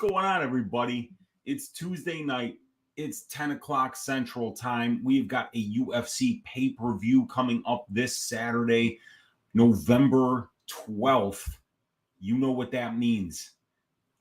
going on, everybody? It's Tuesday night. It's 10 o'clock Central Time. We've got a UFC pay-per-view coming up this Saturday, November 12th. You know what that means.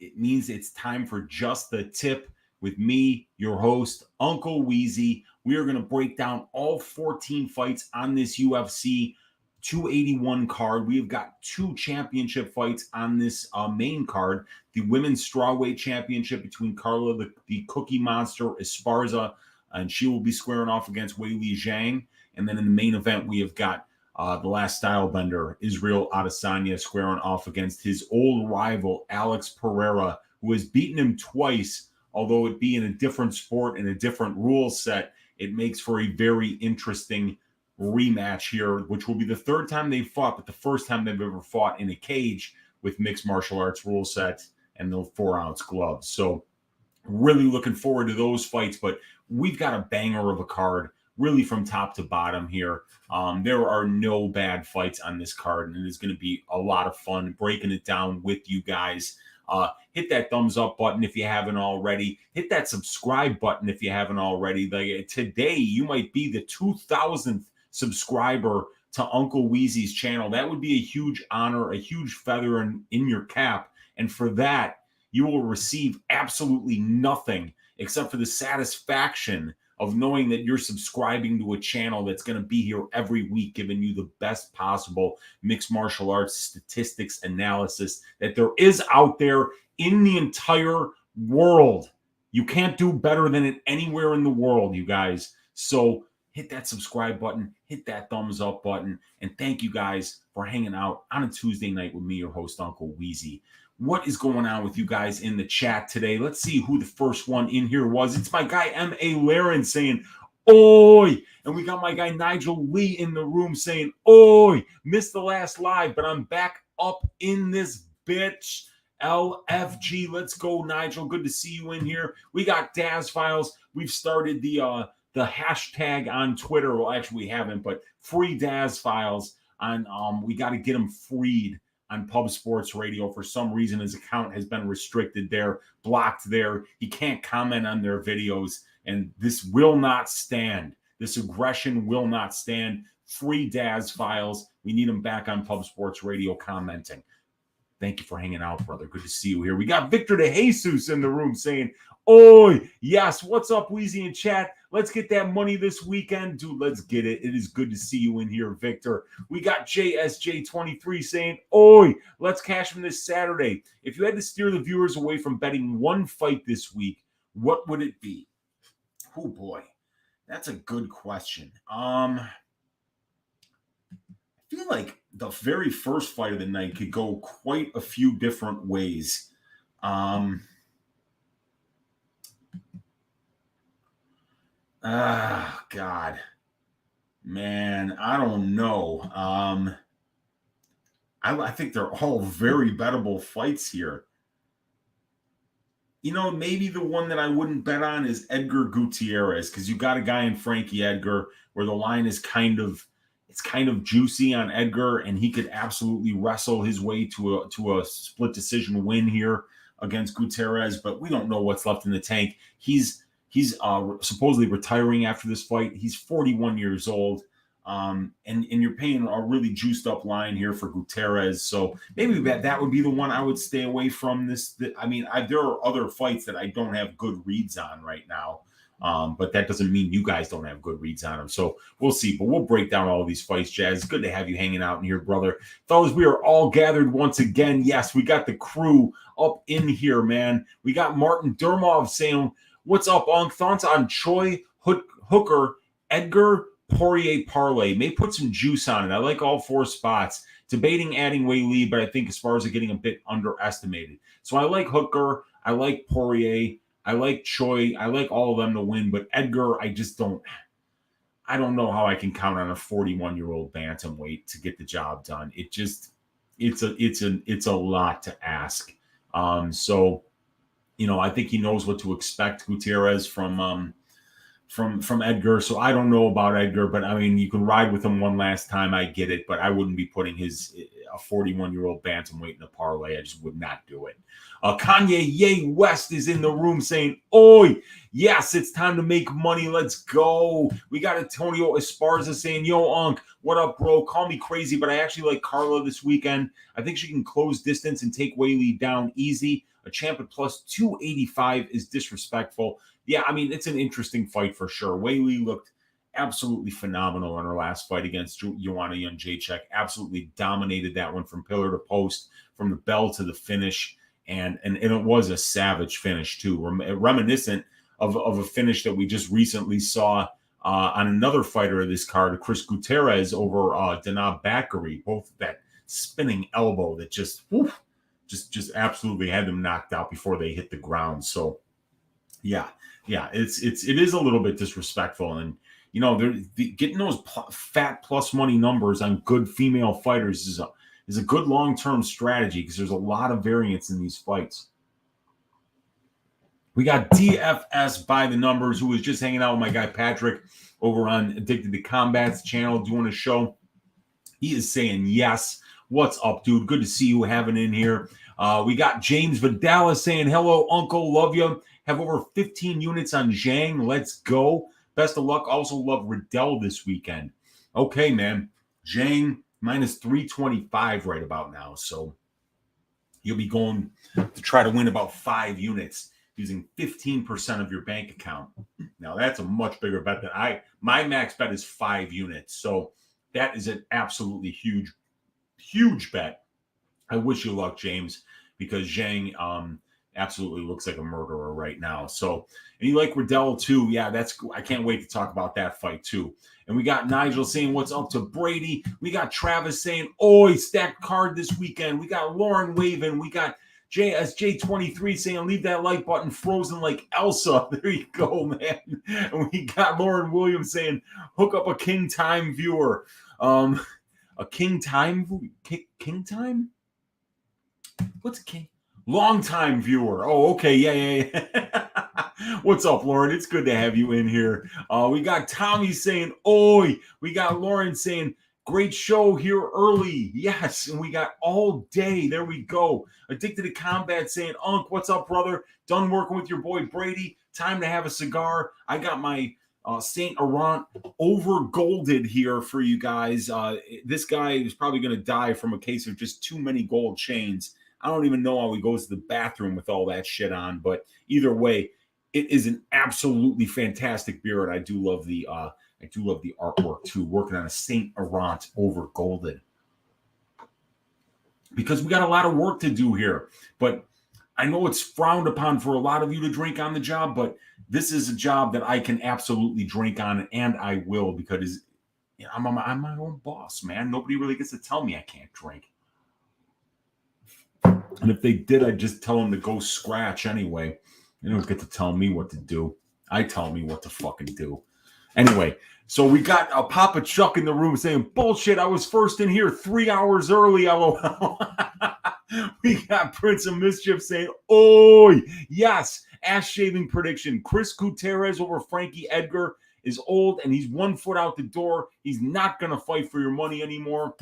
It means it's time for Just the Tip with me, your host, Uncle Weezy. We are going to break down all 14 fights on this UFC 281 card. We have got two championship fights on this main card. The Women's Strawweight Championship between Carla, the Cookie Monster, Esparza, and she will be squaring off against Weili Zhang. And then in the main event, we have got the last style bender, Israel Adesanya, squaring off against his old rival, Alex Pereira, who has beaten him twice. Although it be in a different sport and a different rule set, it makes for a very interesting rematch here, which will be the third time they've fought, but the first time they've ever fought in a cage with mixed martial arts rule set and the 4-ounce gloves. So really looking forward to those fights, but we've got a banger of a card, really from top to bottom here. There are no bad fights on this card, and it's going to be a lot of fun breaking it down with you guys. Hit that thumbs up button if you haven't already. Hit that subscribe button if you haven't already. Like, today, you might be the 2,000th subscriber to Uncle Weezy's channel. That would be a huge honor, a huge feather in your cap. And for that, you will receive absolutely nothing except for the satisfaction of knowing that you're subscribing to a channel that's going to be here every week, giving you the best possible mixed martial arts statistics analysis that there is out there in the entire world. You can't do better than it anywhere in the world, you guys. So hit that subscribe button, hit that thumbs up button, and thank you guys for hanging out on a Tuesday night with me, your host, Uncle Weezy. What is going on with you guys in the chat today? Let's see who the first one in here was. It's my guy, M.A. Laren, saying, "Oi!" And we got my guy, Nigel Lee, in the room saying, "Oi! Missed the last live, but I'm back up in this bitch." LFG, let's go, Nigel. Good to see you in here. We got Daz Files. We've started the hashtag on Twitter. Well, actually, we haven't, but free Daz Files. We got to get him freed on Pub Sports Radio. For some reason, his account has been restricted there, blocked there. He can't comment on their videos, and this will not stand. This aggression will not stand. Free Daz Files. We need him back on Pub Sports Radio commenting. Thank you for hanging out, brother. Good to see you here. We got Victor De Jesus in the room saying, "Oi, yes, what's up, Weezy in chat? Let's get that money this weekend." Dude, let's get it. It is good to see you in here, Victor. We got JSJ23 saying, "Oi, let's cash from this Saturday. If you had to steer the viewers away from betting one fight this week, what would it be?" Oh, boy. That's a good question. I feel like the very first fight of the night could go quite a few different ways. God. Man, I don't know. I think they're all very bettable fights here. You know, maybe the one that I wouldn't bet on is Edgar Gutierrez, because you got a guy in Frankie Edgar where the line is kind of juicy on Edgar, and he could absolutely wrestle his way to a split decision win here against Gutierrez, but we don't know what's left in the tank. He's supposedly retiring after this fight. He's 41 years old, and you're paying a really juiced up line here for Gutierrez. So maybe that would be the one I would stay away from. There are other fights that I don't have good reads on right now. But that doesn't mean you guys don't have good reads on them. So we'll see. But we'll break down all of these fights, Jazz. It's good to have you hanging out in here, brother. Fellas, we are all gathered once again. Yes, we got the crew up in here, man. We got Martin Dermov saying, "What's up, Unk? Thoughts on Choi, Hooker, Edgar, Poirier parlay? May put some juice on it. I like all four spots. Debating adding Weili, but I think as far as getting a bit underestimated. So I like Hooker. I like Poirier. I like Choi. I like all of them to win, but Edgar, I don't know how I can count on a 41-year-old bantamweight to get the job done. It's a lot to ask. So, you know, I think he knows what to expect, Gutierrez, from from Edgar. So I don't know about Edgar, but I mean, you can ride with him one last time. I get it, but I wouldn't be putting a 41-year-old bantamweight in a parlay. I just would not do it. Kanye Ye West is in the room saying, "Oi, yes, it's time to make money. Let's go." We got Antonio Esparza saying, "Yo, Unc, what up, bro? Call me crazy, but I actually like Carla this weekend. I think she can close distance and take Weili down easy. A champ at plus 285 is disrespectful." Yeah, I mean, it's an interesting fight for sure. Weili looked absolutely phenomenal in her last fight against Joanna Jędrzejczyk. Absolutely dominated that one from pillar to post, from the bell to the finish. And it was a savage finish, too, reminiscent of a finish that we just recently saw on another fighter of this card, Chris Gutierrez over Danab Bakary. Both that spinning elbow that just absolutely had them knocked out before they hit the ground. So, yeah, it is a little bit disrespectful. And, you know, getting those fat plus money numbers on good female fighters is a good long-term strategy because there's a lot of variance in these fights. We got DFS by the numbers, who was just hanging out with my guy Patrick over on Addicted to Combat's channel doing a show. He is saying yes. What's up, dude? Good to see you having in here. We got James Vidala saying, "Hello, Uncle. Love you. Have over 15 units on Zhang. Let's go. Best of luck. Also love Riddell this weekend." Okay, man. Zhang minus 325 right about now. So you'll be going to try to win about 5 units using 15% of your bank account. Now, that's a much bigger bet than my max bet is 5 units. So that is an absolutely huge bet. I wish you luck, James, because Zhang absolutely looks like a murderer right now. So, and you like Riddell too. Yeah, I can't wait to talk about that fight too. And we got Nigel saying, "What's up to Brady?" We got Travis saying, "Oi, stacked card this weekend." We got Lauren waving. We got JSJ23 saying, "Leave that like button frozen like Elsa." There you go, man. And we got Lauren Williams saying, "Hook up a King Time viewer." A King Time? King Time? What's a King? Long-time viewer. Oh, okay. Yeah. What's up, Lauren? It's good to have you in here. We got Tommy saying, "Oi." We got Lauren saying, "Great show here early." Yes. And we got All Day. There we go. Addicted to Combat saying, "Unc, what's up, brother? Done working with your boy Brady. Time to have a cigar." I got my Saint Laurent over golded here for you guys. This guy is probably going to die from a case of just too many gold chains. I don't even know how he goes to the bathroom with all that shit on, but either way, it is an absolutely fantastic beer, and I do love the artwork too. Working on a Saint Laurent over golded because we got a lot of work to do here. But I know it's frowned upon for a lot of you to drink on the job, but this is a job that I can absolutely drink on, and I will, because I'm my own boss, man. Nobody really gets to tell me I can't drink. And if they did, I'd just tell them to go scratch anyway. They don't get to tell me what to do. I tell me what to fucking do. Anyway, so we got Papa Chuck in the room saying, "Bullshit, I was first in here 3 hours early, LOL." We got Prince of Mischief saying, "Oi, yes, ass shaving prediction. Chris Gutierrez over Frankie Edgar is old and he's 1 foot out the door. He's not going to fight for your money anymore."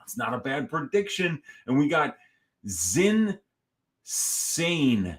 It's not a bad prediction. And we got Zin Sane.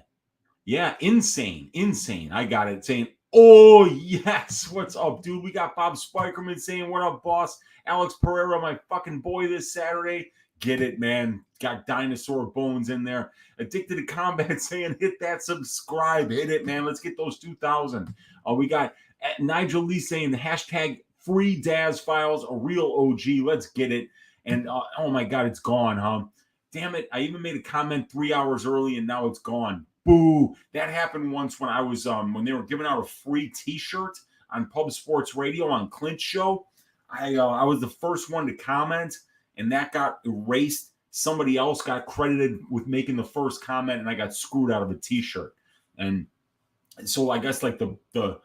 Yeah, insane. I got it. Saying, "Oh, yes. What's up, dude?" We got Bob Spikerman saying, "What up, boss?" Alex Pereira, my fucking boy this Saturday. Get it, man. Got dinosaur bones in there. Addicted to Combat saying, "Hit that subscribe." Hit it, man. Let's get those 2,000. We got Nigel Lee saying, hashtag free Daz files, a real OG. Let's get it. And oh my God, it's gone, huh? Damn it. I even made a comment 3 hours early and now it's gone. Boo. That happened once when I was when they were giving out a free t-shirt on Pub Sports Radio on Clint's show. I was the first one to comment, and that got erased. Somebody else got credited with making the first comment, and I got screwed out of a t-shirt. And so I guess like the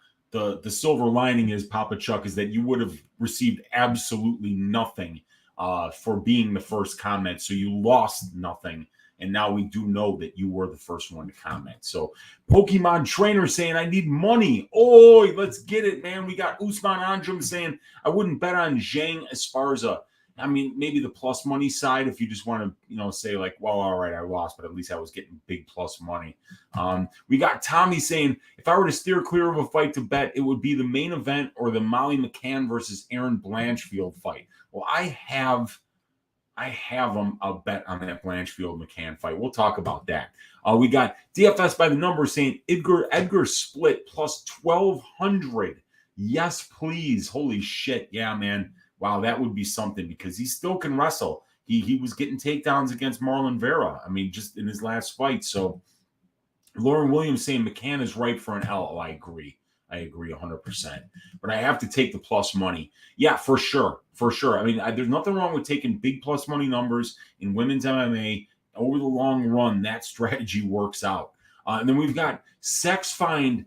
silver lining is, Papa Chuck, is that you would have received absolutely nothing for being the first comment. So you lost nothing. And now we do know that you were the first one to comment. So Pokemon Trainer saying, I need money. Oh, let's get it, man. We got Usman Andrum saying, I wouldn't bet on Zhang Esparza. I mean, maybe the plus money side, if you just want to, say like, well, all right, I lost, but at least I was getting big plus money. We got Tommy saying, if I were to steer clear of a fight to bet, it would be the main event or the Molly McCann versus Erin Blanchfield fight. Well, I have a bet on that Blanchfield McCann fight. We'll talk about that. We got DFS by the numbers saying Edgar split plus 1,200. Yes, please. Holy shit. Yeah, man. Wow, that would be something because he still can wrestle. He was getting takedowns against Marlon Vera. I mean, just in his last fight. So Lauren Williams saying McCann is ripe for an L. Oh, I agree 100%. But I have to take the plus money. Yeah, for sure. I mean, there's nothing wrong with taking big plus money numbers in women's MMA. Over the long run, that strategy works out. And then we've got sexfind.biz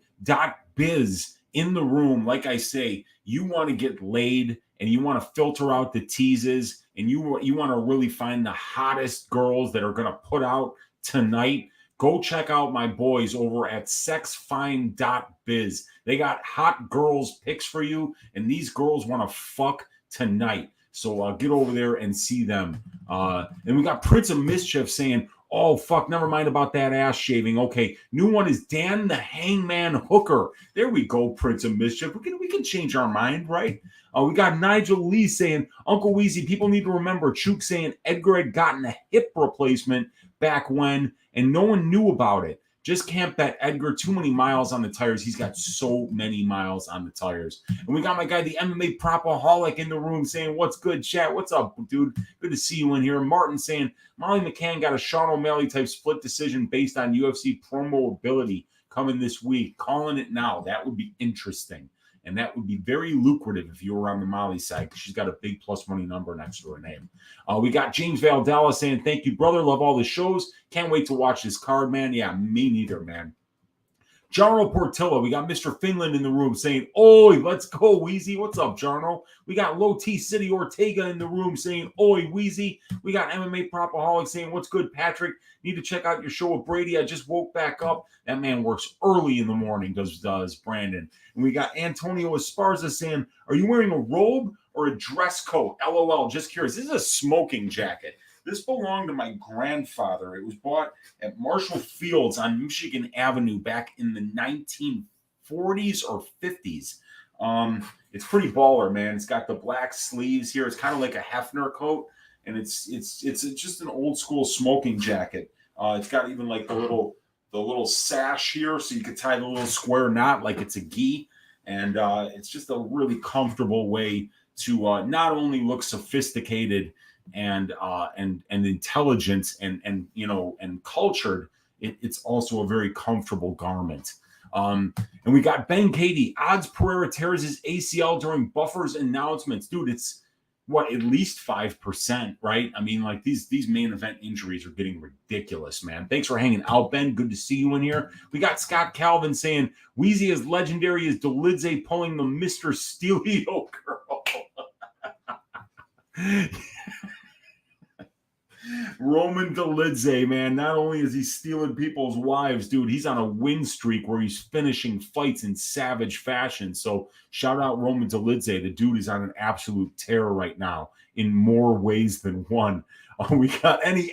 in the room. Like I say, you want to get laid and you want to filter out the teases and you want to really find the hottest girls that are going to put out tonight. Go check out my boys over at sexfind.biz. They got hot girls picks for you, and these girls want to fuck tonight. So get over there and see them. And we got Prince of Mischief saying, oh, fuck, never mind about that ass shaving. Okay, new one is Dan the Hangman Hooker. There we go, Prince of Mischief. We can change our mind, right? We got Nigel Lee saying, Uncle Weezy, people need to remember Chook saying Edgar had gotten a hip replacement back when, and no one knew about it. Just can't bet Edgar too many miles on the tires. He's got so many miles on the tires. And we got my guy, the MMA Propaholic, in the room saying, what's good, chat? What's up, dude? Good to see you in here. Martin saying, Molly McCann got a Sean O'Malley type split decision based on UFC promo ability coming this week. Calling it now. That would be interesting. And that would be very lucrative if you were on the Molly side because she's got a big plus money number next to her name. We got James Valdella saying, thank you, brother. Love all the shows. Can't wait to watch this card, man. Yeah, me neither, man. Jarno Portillo, we got Mr. Finland in the room saying, oi, let's go, Weezy. What's up, Jarno? We got Low T City Ortega in the room saying, oi, Weezy. We got MMA Propaholic saying, what's good, Patrick? Need to check out your show with Brady. I just woke back up. That man works early in the morning, does Brandon. And we got Antonio Esparza saying, are you wearing a robe or a dress coat? LOL, just curious. This is a smoking jacket. This belonged to my grandfather. It was bought at Marshall Fields on Michigan Avenue back in the 1940s or 50s. It's pretty baller, man. It's got the black sleeves here. It's kind of like a Hefner coat, and it's just an old school smoking jacket. It's got even like the little sash here, so you could tie the little square knot like it's a gi, and it's just a really comfortable way to not only look sophisticated and intelligent and cultured, it's also a very comfortable garment. And we got Ben Katie. Odds Pereira tears his ACL during Buffer's announcements. Dude, it's at least 5%, right? I mean, like these main event injuries are getting ridiculous, man. Thanks for hanging out, Ben. Good to see you in here. We got Scott Calvin saying, Weezy is legendary as Dolidze pulling the Mr. Stelio girl. Roman Dolidze, man, not only is he stealing people's wives, dude, he's on a win streak where he's finishing fights in savage fashion. So shout out Roman Dolidze. The dude is on an absolute tear right now in more ways than one. We got any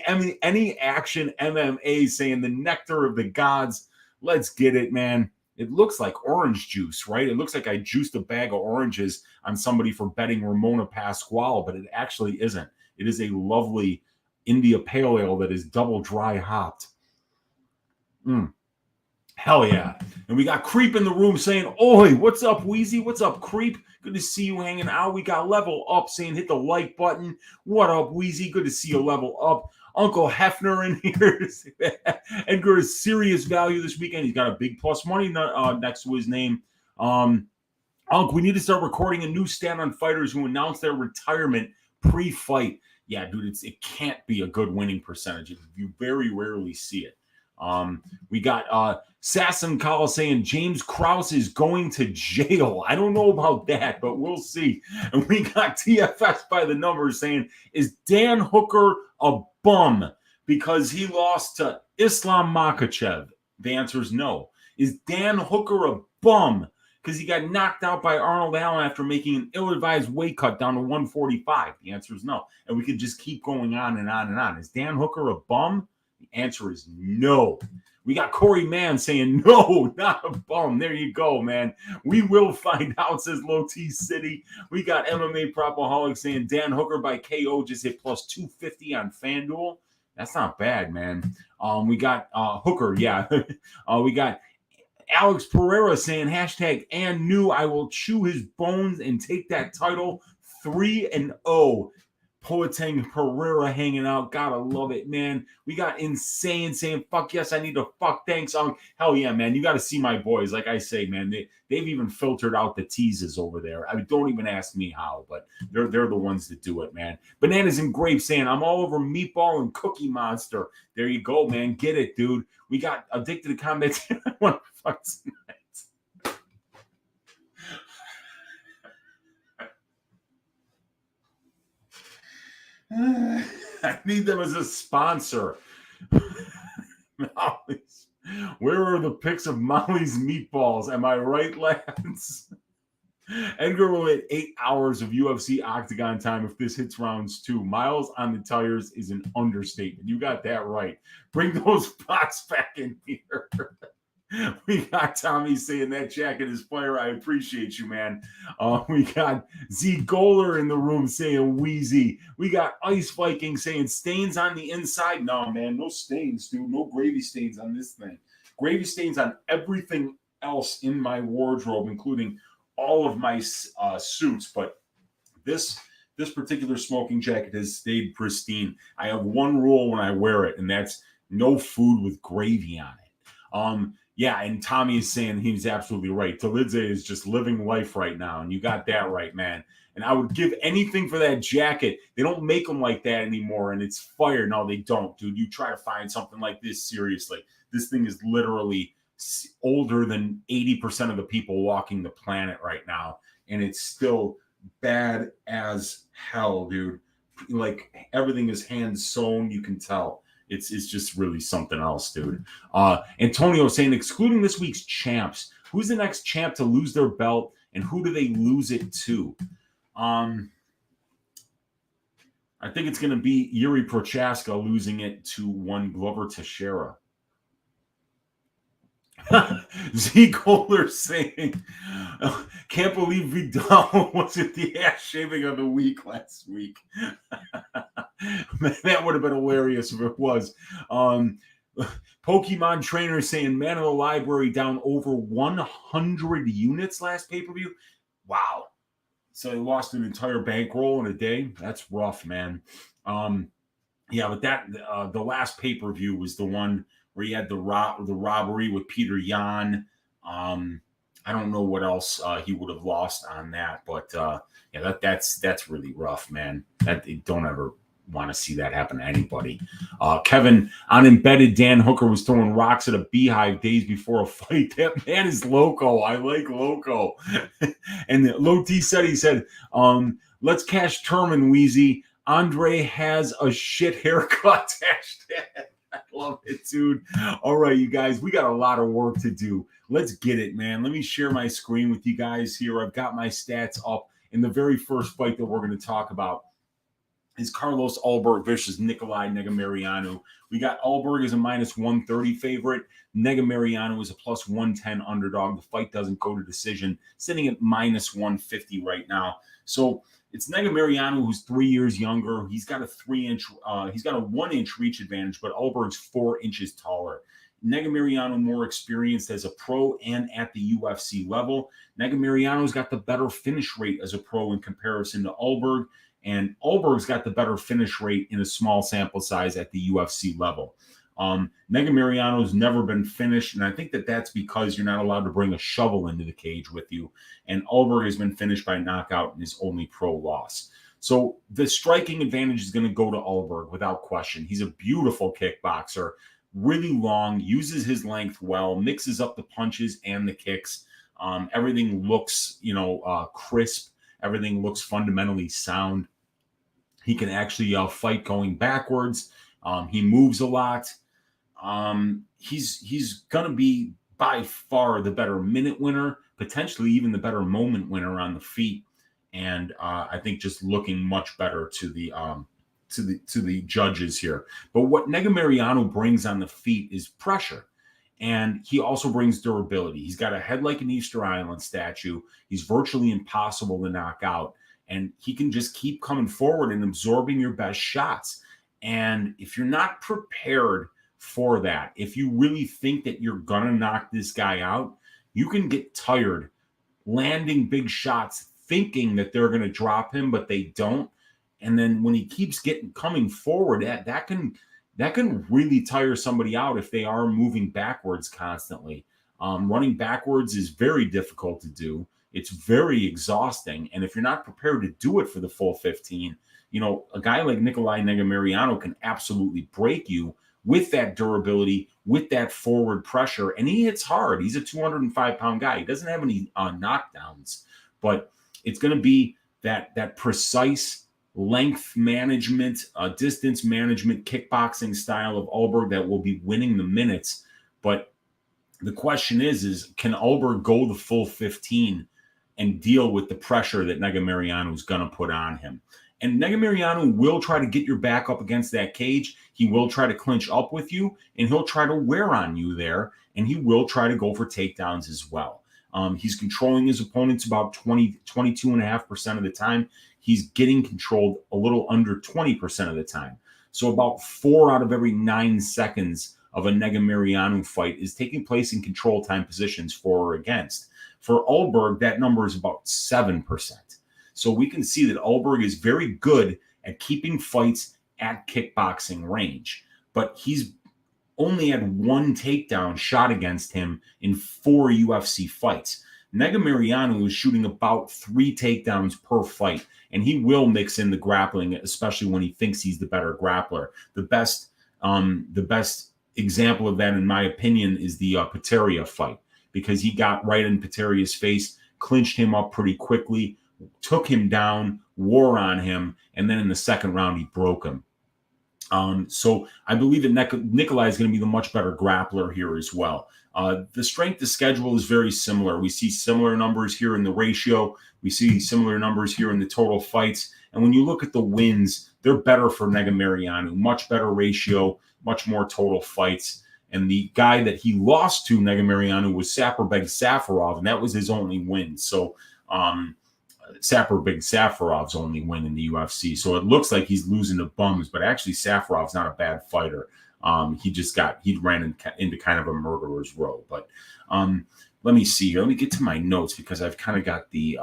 action MMA saying the nectar of the gods. Let's get it, man. It looks like orange juice, right? It looks like I juiced a bag of oranges on somebody for betting Ramona Pasquale, but it actually isn't. It is a lovely India Pale Ale that is double dry hopped. Hell yeah. And we got Creep in the room saying, oi, what's up, Weezy? What's up, Creep? Good to see you hanging out. We got Level Up saying, hit the like button. What up, Weezy? Good to see you level up. Uncle Hefner in here. Edgar is serious value this weekend. He's got a big plus money next to his name. Unc, we need to start recording a new stand on fighters who announce their retirement pre-fight. Yeah, dude, it can't be a good winning percentage. You very rarely see it. We got Sasson Kala saying James Krause is going to jail. I don't know about that, but we'll see. And we got TFS by the numbers saying, is Dan Hooker a bum? because he lost to Islam Makhachev? The answer is no. Is Dan Hooker a bum because he got knocked out by Arnold Allen after making an ill-advised weight cut down to 145? The answer is no. And we could just keep going on and on and on. Is Dan Hooker a bum? The answer is no. We got Corey Mann saying, no, not a bum. There you go, man. We will find out, says Low T City. We got MMA Propaholic saying Dan Hooker by KO just hit plus 250 on FanDuel. That's not bad, man. We got Hooker, yeah. We got Alex Pereira saying, hashtag and new, I will chew his bones and take that title 3-0. Poetang Pereira hanging out. Gotta love it, man. We got Insane saying, fuck yes, I need to fuck thanks song. Hell yeah, man. You got to see my boys. Like I say, man, they've even filtered out the teases over there. I mean, don't even ask me how, but they're the ones that do it, man. Bananas and Grapes saying, I'm all over Meatball and Cookie Monster. There you go, man. Get it, dude. We got Addicted to Combat. I want to fuck tonight. I need them as a sponsor. Molly's. Where are the pics of Molly's meatballs? Am I right, lads? Edgar will hit 8 hours of UFC octagon time if this hits rounds 2. Miles on the tires is an understatement. You got that right. Bring those pots back in here. We got Tommy saying that jacket is fire. I appreciate you, man. We got Z Goler in the room saying Weezy. We got Ice Viking saying stains on the inside. No, man, no stains, dude. No gravy stains on this thing. Gravy stains on everything else in my wardrobe, including all of my suits. But this particular smoking jacket has stayed pristine. I have one rule when I wear it, and that's no food with gravy on it. Yeah, and Tommy is saying he's absolutely right. Tolidze is just living life right now, and you got that right, man. And I would give anything for that jacket. They don't make them like that anymore, and it's fire. No, they don't, dude. You try to find something like this, seriously. This thing is literally older than 80% of the people walking the planet right now, and it's still bad as hell, dude. Like, everything is hand sewn, you can tell. It's just really something else, dude. Antonio saying, excluding this week's champs, who's the next champ to lose their belt, and who do they lose it to? I think it's going to be Yuri Prochaska losing it to one Glover Teixeira. Z Kohler saying, can't believe Vidal wasn't the ass shaving of the week last week. Man, that would have been hilarious if it was. Pokemon trainer saying, man of the library down over 100 units last pay-per-view. Wow. So they lost an entire bankroll in a day. That's rough, man. Yeah, but that the last pay-per-view was the one where he had the robbery with Peter Yan. I don't know what else he would have lost on that, but yeah, that's really rough, man. Don't ever want to see that happen to anybody. Kevin, on Embedded, Dan Hooker was throwing rocks at a beehive days before a fight. That man is loco. I like loco. And Low T said, he said, let's cash Turman, Weezy. Andre has a shit haircut. Hashtag. I love it, dude. All right, you guys, we got a lot of work to do. Let's get it, man. Let me share my screen with you guys here. I've got my stats up. In the very first fight that we're going to talk about is Carlos Ulberg versus Nicolae Negumereanu. We got Ulberg as a minus 130 favorite. Negumereanu is a plus 110 underdog. The fight doesn't go to decision, sitting at minus 150 right now. So it's Negumereanu, who's 3 years younger. He's got a 1-inch reach advantage, but Ulberg's 4 inches taller. Negumereanu more experienced as a pro and at the UFC level. Negumereanu's got the better finish rate as a pro in comparison to Ulberg, and Ulberg's got the better finish rate in a small sample size at the UFC level. Negumereanu's never been finished, and I think that's because you're not allowed to bring a shovel into the cage with you. And Ulberg has been finished by knockout in his only pro loss. So the striking advantage is going to go to Ulberg without question. He's a beautiful kickboxer, really long, uses his length well, mixes up the punches and the kicks. Everything looks, crisp. Everything looks fundamentally sound. He can actually fight going backwards. He moves a lot. He's going to be by far the better minute winner, potentially even the better moment winner on the feet. And I think just looking much better to the judges here. But what Negumereanu brings on the feet is pressure. And he also brings durability. He's got a head like an Easter Island statue. He's virtually impossible to knock out. And he can just keep coming forward and absorbing your best shots. And if you're not prepared for that, if you really think that you're going to knock this guy out, you can get tired landing big shots thinking that they're going to drop him, but they don't. And then when he keeps coming forward, that can really tire somebody out if they are moving backwards constantly. Running backwards is very difficult to do. It's very exhausting. And if you're not prepared to do it for the full 15, a guy like Nicolae Negumereanu can absolutely break you with that durability, with that forward pressure. And he hits hard. He's a 205-pound guy. He doesn't have any knockdowns, but it's going to be that precise length management, distance management, kickboxing style of Ulberg that will be winning the minutes. But the question is can Ulberg go the full 15 and deal with the pressure that Negumereanu is going to put on him? And Negumereanu will try to get your back up against that cage. He will try to clinch up with you, and he'll try to wear on you there, and he will try to go for takedowns as well. He's controlling his opponents about 22.5% of the time. He's getting controlled a little under 20% of the time. So about 4 out of every 9 seconds of a Negumereanu fight is taking place in control time positions for or against. For Ulberg, that number is about 7%. So we can see that Ulberg is very good at keeping fights at kickboxing range, but he's only had 1 takedown shot against him in 4 UFC fights. Negumereanu is shooting about 3 takedowns per fight, and he will mix in the grappling, especially when he thinks he's the better grappler. The best example of that, in my opinion, is the Pereira fight, because he got right in Pereira's face, clinched him up pretty quickly, took him down, wore on him, and then in the second round, he broke him. So I believe that Nicolae is going to be the much better grappler here as well. The strength to schedule is very similar. We see similar numbers here in the ratio. We see similar numbers here in the total fights. And when you look at the wins, they're better for Negumereanu. Much better ratio, much more total fights. And the guy that he lost to, Negumereanu, was Saperbeg Safarov, and that was his only win. So Saperbeg Safarov's only win in the UFC. So it looks like he's losing to bums, but actually Safarov's not a bad fighter. He ran into kind of a murderer's row. But let me see here. Let me get to my notes because I've kind of got the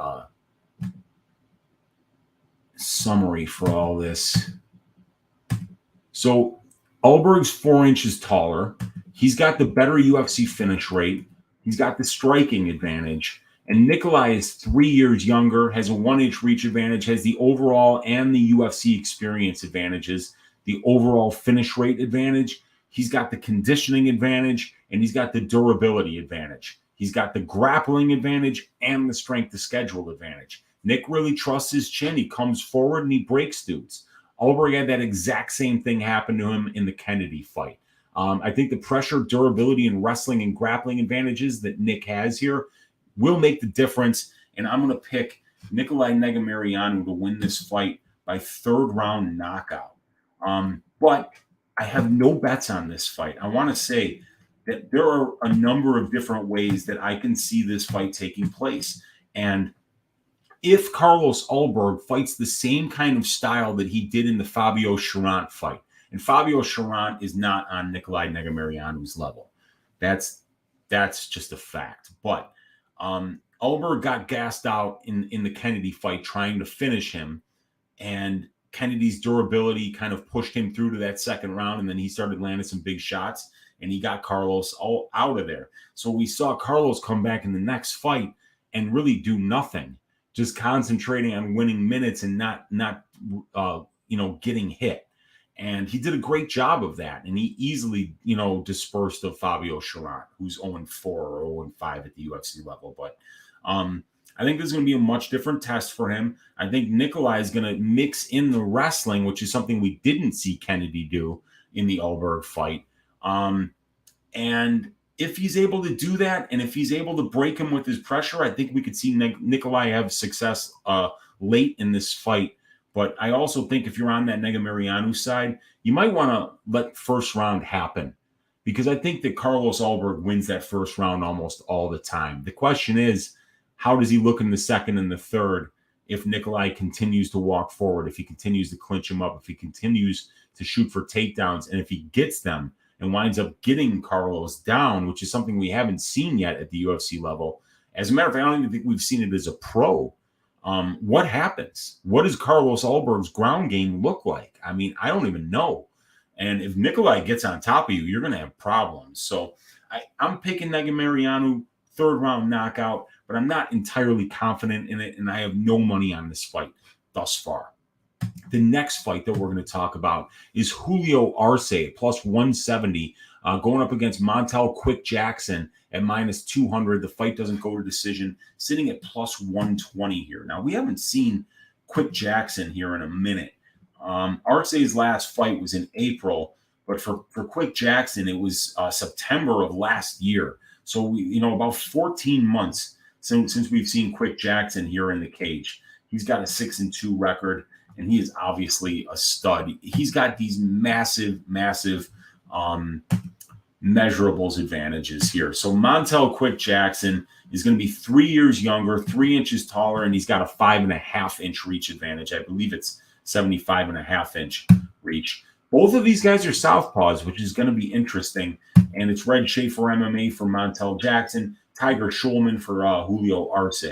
summary for all this. So Ulberg's 4 inches taller. He's got the better UFC finish rate. He's got the striking advantage. And Nicolae is 3 years younger, has a 1-inch reach advantage, has the overall and the UFC experience advantages, the overall finish rate advantage. He's got the conditioning advantage, and he's got the durability advantage. He's got the grappling advantage and the strength to schedule advantage. Nick really trusts his chin. He comes forward and he breaks dudes. Ulberg had that exact same thing happen to him in the Kennedy fight. I think the pressure, durability, and wrestling and grappling advantages that Nick has here will make the difference. And I'm going to pick Nicolae Negumereanu to win this fight by 3rd round knockout. But I have no bets on this fight. I want to say that there are a number of different ways that I can see this fight taking place. And if Carlos Ulberg fights the same kind of style that he did in the Fabio Cherant fight, and Fabio Cherant is not on Nicolae Negumereanu's level. That's just a fact. But Ulberg got gassed out in the Kennedy fight trying to finish him, and Kennedy's durability kind of pushed him through to that second round, and then he started landing some big shots, and he got Carlos all out of there. So we saw Carlos come back in the next fight and really do nothing, just concentrating on winning minutes and not getting hit. And he did a great job of that, and he easily, dispersed of Fabio Cherant, who's 0-4 or 0-5 at the UFC level. But I think this is going to be a much different test for him. I think Nicolae is going to mix in the wrestling, which is something we didn't see Kennedy do in the Ulberg fight. And if he's able to do that, and if he's able to break him with his pressure, I think we could see Nicolae have success late in this fight. But I also think if you're on that Negumereanu side, you might want to let first round happen, because I think that Carlos Ulberg wins that first round almost all the time. The question is, how does he look in the second and the third if Nicolae continues to walk forward, if he continues to clinch him up, if he continues to shoot for takedowns, and if he gets them and winds up getting Carlos down, which is something we haven't seen yet at the UFC level. As a matter of fact, I don't even think we've seen it as a pro. What happens? What does Carlos Ulberg's ground game look like? I mean, I don't even know. And if Nicolae gets on top of you, you're going to have problems. So I'm picking Negumereanu, third round knockout, but I'm not entirely confident in it, and I have no money on this fight thus far. The next fight that we're going to talk about is Julio Arce, plus 170, going up against Montel Quick Jackson at minus 200. The fight doesn't go to decision, sitting at plus 120 here. Now, we haven't seen Quick Jackson here in a minute. Arce's last fight was in April, but for Quick Jackson, it was September of last year. So, about 14 months since we've seen Quick Jackson here in the cage. He's got a 6-2 record, and he is obviously a stud. He's got these massive measurables advantages here. So Montel Quick Jackson is going to be 3 years younger, 3 inches taller, and he's got a 5.5-inch reach advantage. I believe it's 75.5-inch reach. Both of these guys are southpaws, which is going to be interesting. And it's Red Schaefer MMA for Montel Jackson, Tiger Schulman for Julio Arce.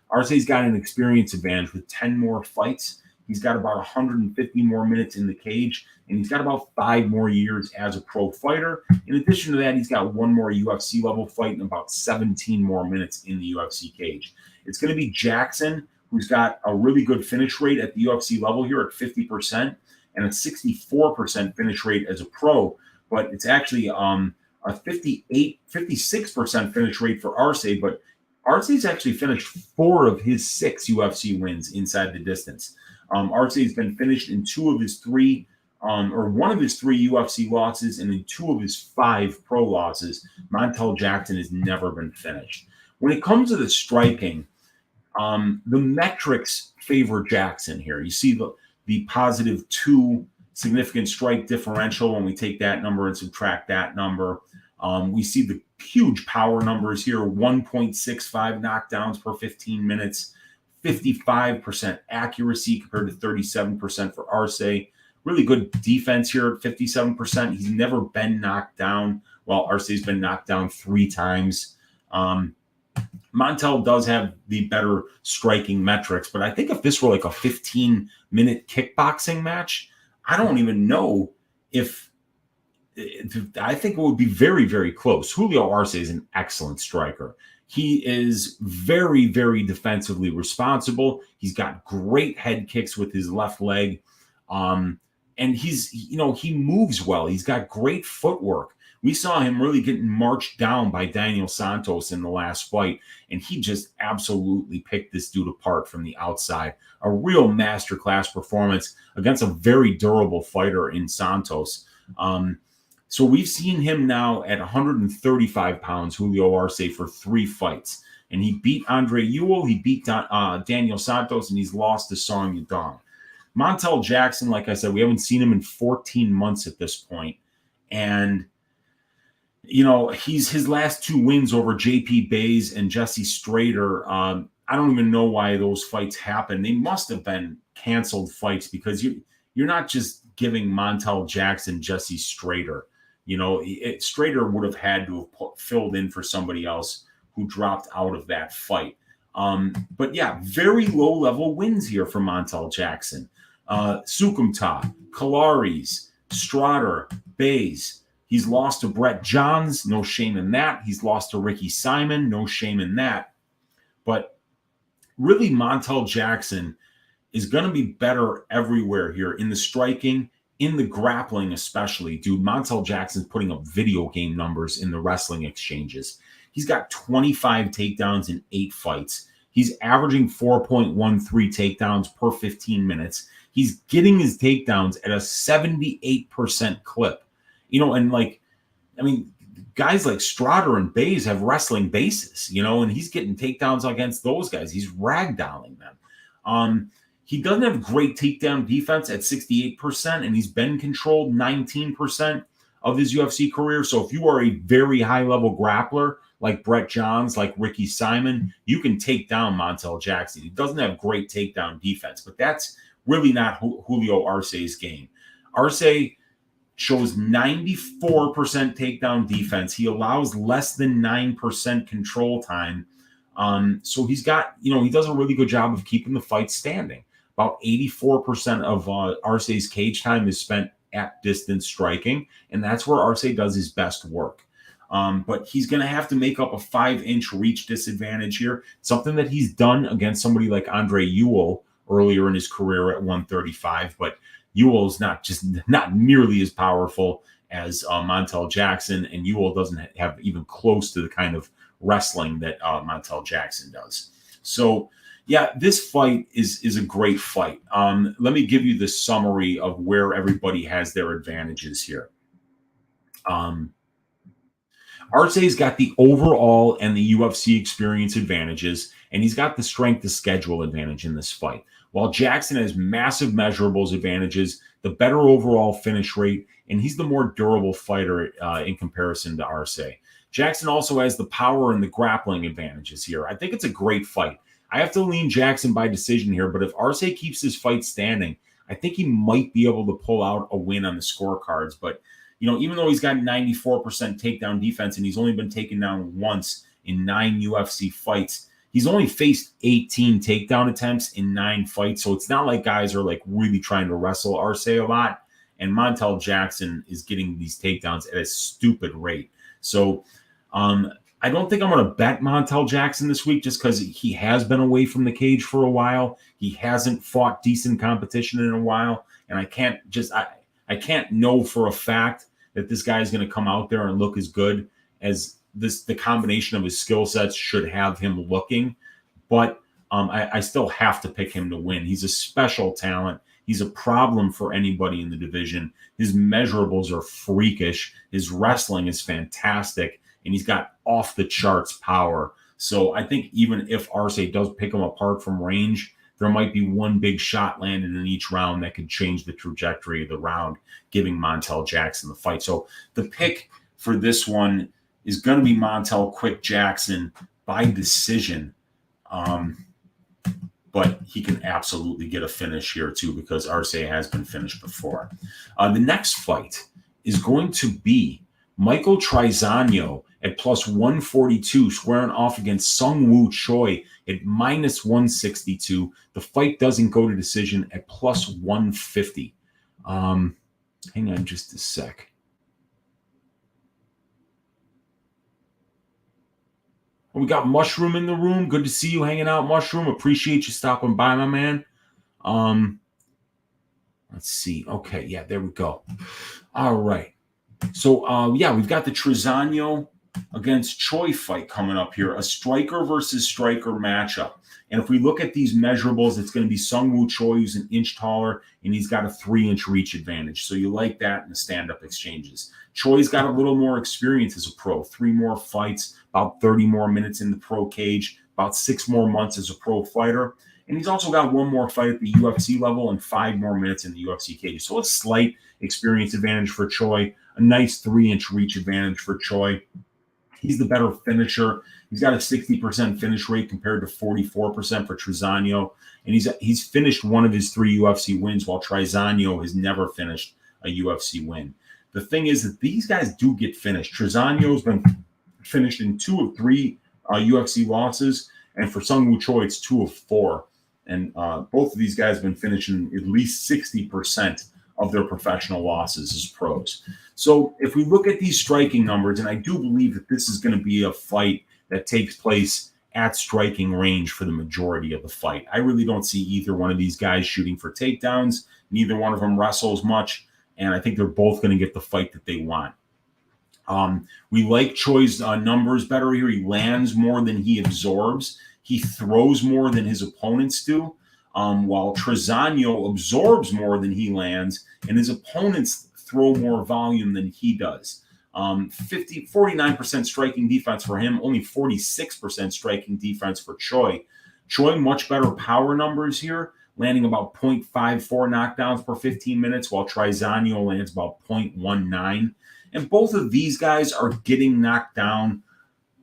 Arce's got an experience advantage with 10 more fights. He's got about 150 more minutes in the cage, and he's got about 5 more years as a pro fighter. In addition to that, he's got 1 more UFC level fight and about 17 more minutes in the UFC cage. It's going to be Jackson, who's got a really good finish rate at the UFC level here at 50% and a 64% finish rate as a pro, but it's actually a 56% finish rate for Arce, but Arce's actually finished 4 of his 6 UFC wins inside the distance. Arce has been finished in 2 of his 3, or 1 of his 3 UFC losses, and in 2 of his 5 pro losses. Montel Jackson has never been finished. When it comes to the striking, the metrics favor Jackson here. You see the positive 2 significant strike differential when we take that number and subtract that number. We see the huge power numbers here, 1.65 knockdowns per 15 minutes, 55% accuracy compared to 37% for Arce. Really good defense here at 57%. He's never been knocked down, while Arce's been knocked down 3 times. Montel does have the better striking metrics, but I think if this were like a 15-minute kickboxing match, I don't even know if I think it would be very, very close. Julio Arce is an excellent striker. He is very, very defensively responsible. He's got great head kicks with his left leg. And he moves well. He's got great footwork. We saw him really getting marched down by Daniel Santos in the last fight, and he just absolutely picked this dude apart from the outside. A real masterclass performance against a very durable fighter in Santos. So we've seen him now at 135 pounds, Julio Arce, for 3 fights. And he beat Andre Ewell, he beat Daniel Santos, and he's lost to Song Yadong. Montel Jackson, like I said, we haven't seen him in 14 months at this point. And, his last 2 wins over JP Bays and Jesse Strader, I don't even know why those fights happened. They must have been canceled fights, because you're not just giving Montel Jackson Jesse Strader. Strader would have had to have filled in for somebody else who dropped out of that fight. But yeah, very low-level wins here for Montel Jackson. Sukumta, Kalaris, Strader, Bays. He's lost to Brett Johns, no shame in that. He's lost to Ricky Simon, no shame in that. But really, Montel Jackson is going to be better everywhere here, in the striking, in the grappling especially. Dude, Montel Jackson's putting up video game numbers in the wrestling exchanges. He's got 25 takedowns in 8 fights. He's averaging 4.13 takedowns per 15 minutes. He's getting his takedowns at a 78% clip. And like, I mean, guys like Strider and Bays have wrestling bases, and he's getting takedowns against those guys. He's ragdolling them. He doesn't have great takedown defense at 68%, and he's been controlled 19% of his UFC career. So if you are a very high-level grappler like Brett Johns, like Ricky Simon, you can take down Montel Jackson. He doesn't have great takedown defense, but that's really not Julio Arce's game. Arce shows 94% takedown defense. He allows less than 9% control time. So he's got, he does a really good job of keeping the fight standing. About 84% of Arce's cage time is spent at distance striking, and that's where Arce does his best work. But he's going to have to make up a 5-inch reach disadvantage here, something that he's done against somebody like Andre Ewell earlier in his career at 135, but Ewell's not nearly as powerful as Montel Jackson, and Ewell doesn't have even close to the kind of wrestling that Montel Jackson does. So, yeah, this fight is a great fight. Let me give you the summary of where everybody has their advantages here. Arce's got the overall and the UFC experience advantages, and he's got the strength to schedule advantage in this fight. While Jackson has massive measurables advantages, the better overall finish rate, and he's the more durable fighter in comparison to Arce. Jackson also has the power and the grappling advantages here. I think it's a great fight. I have to lean Jackson by decision here, but if Arce keeps his fight standing, I think he might be able to pull out a win on the scorecards. But, even though he's got 94% takedown defense and he's only been taken down once in 9 UFC fights, he's only faced 18 takedown attempts in 9 fights. So it's not like guys are like really trying to wrestle Arce a lot. And Montel Jackson is getting these takedowns at a stupid rate. So I don't think I'm going to bet Montel Jackson this week just because he has been away from the cage for a while. He hasn't fought decent competition in a while. And I can't know for a fact that this guy is going to come out there and look as good as the combination of his skill sets should have him looking. But I still have to pick him to win. He's a special talent. He's a problem for anybody in the division. His measurables are freakish. His wrestling is fantastic. And he's got off-the-charts power. So I think even if Arce does pick him apart from range, there might be one big shot landed in each round that could change the trajectory of the round, giving Montel Jackson the fight. So the pick for this one is going to be Montel Quick Jackson by decision. But he can absolutely get a finish here too because Arce has been finished before. The next fight is going to be Michael Trizano at plus 142, squaring off against Seungwoo Choi at minus 162. The fight doesn't go to decision at plus 150. Hang on just a sec. We got Mushroom in the room. Good to see you hanging out, Mushroom. Appreciate you stopping by, my man. Let's see. Okay, yeah, there we go. All right. So, we've got the Trizano against Choi fight coming up here, a striker versus striker matchup. And if we look at these measurables, it's going to be Seungwoo Choi, who's an inch taller, and he's got a 3-inch reach advantage. So you like that in the stand-up exchanges. Choi's got a little more experience as a pro, 3 more fights, about 30 more minutes in the pro cage, about 6 more months as a pro fighter. And he's also got 1 more fight at the UFC level and 5 more minutes in the UFC cage. So a slight experience advantage for Choi, a nice 3-inch reach advantage for Choi. He's the better finisher. He's got a 60% finish rate compared to 44% for Trizano. And he's finished 1 of his 3 UFC wins, while Trizano has never finished a UFC win. The thing is that these guys do get finished. Trizano's been finished in 2 of 3 UFC losses. And for Seungwoo Choi, it's 2 of 4. And both of these guys have been finishing at least 60% of their professional losses as pros. So if we look at these striking numbers, and I do believe that this is going to be a fight that takes place at striking range for the majority of the fight. I really don't see either one of these guys shooting for takedowns. Neither one of them wrestles much, and I think they're both going to get the fight that they want. We like Choi's numbers better here. He lands more than he absorbs. He throws more than his opponents do. While Trizano absorbs more than he lands, and his opponents throw more volume than he does. 49% striking defense for him, only 46% striking defense for Choi. Choi, much better power numbers here, landing about 0.54 knockdowns per 15 minutes, while Trizano lands about 0.19. And both of these guys are getting knocked down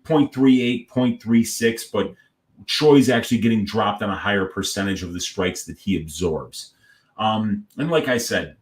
0.38, 0.36, but Choi's actually getting dropped on a higher percentage of the strikes that he absorbs. And like I said,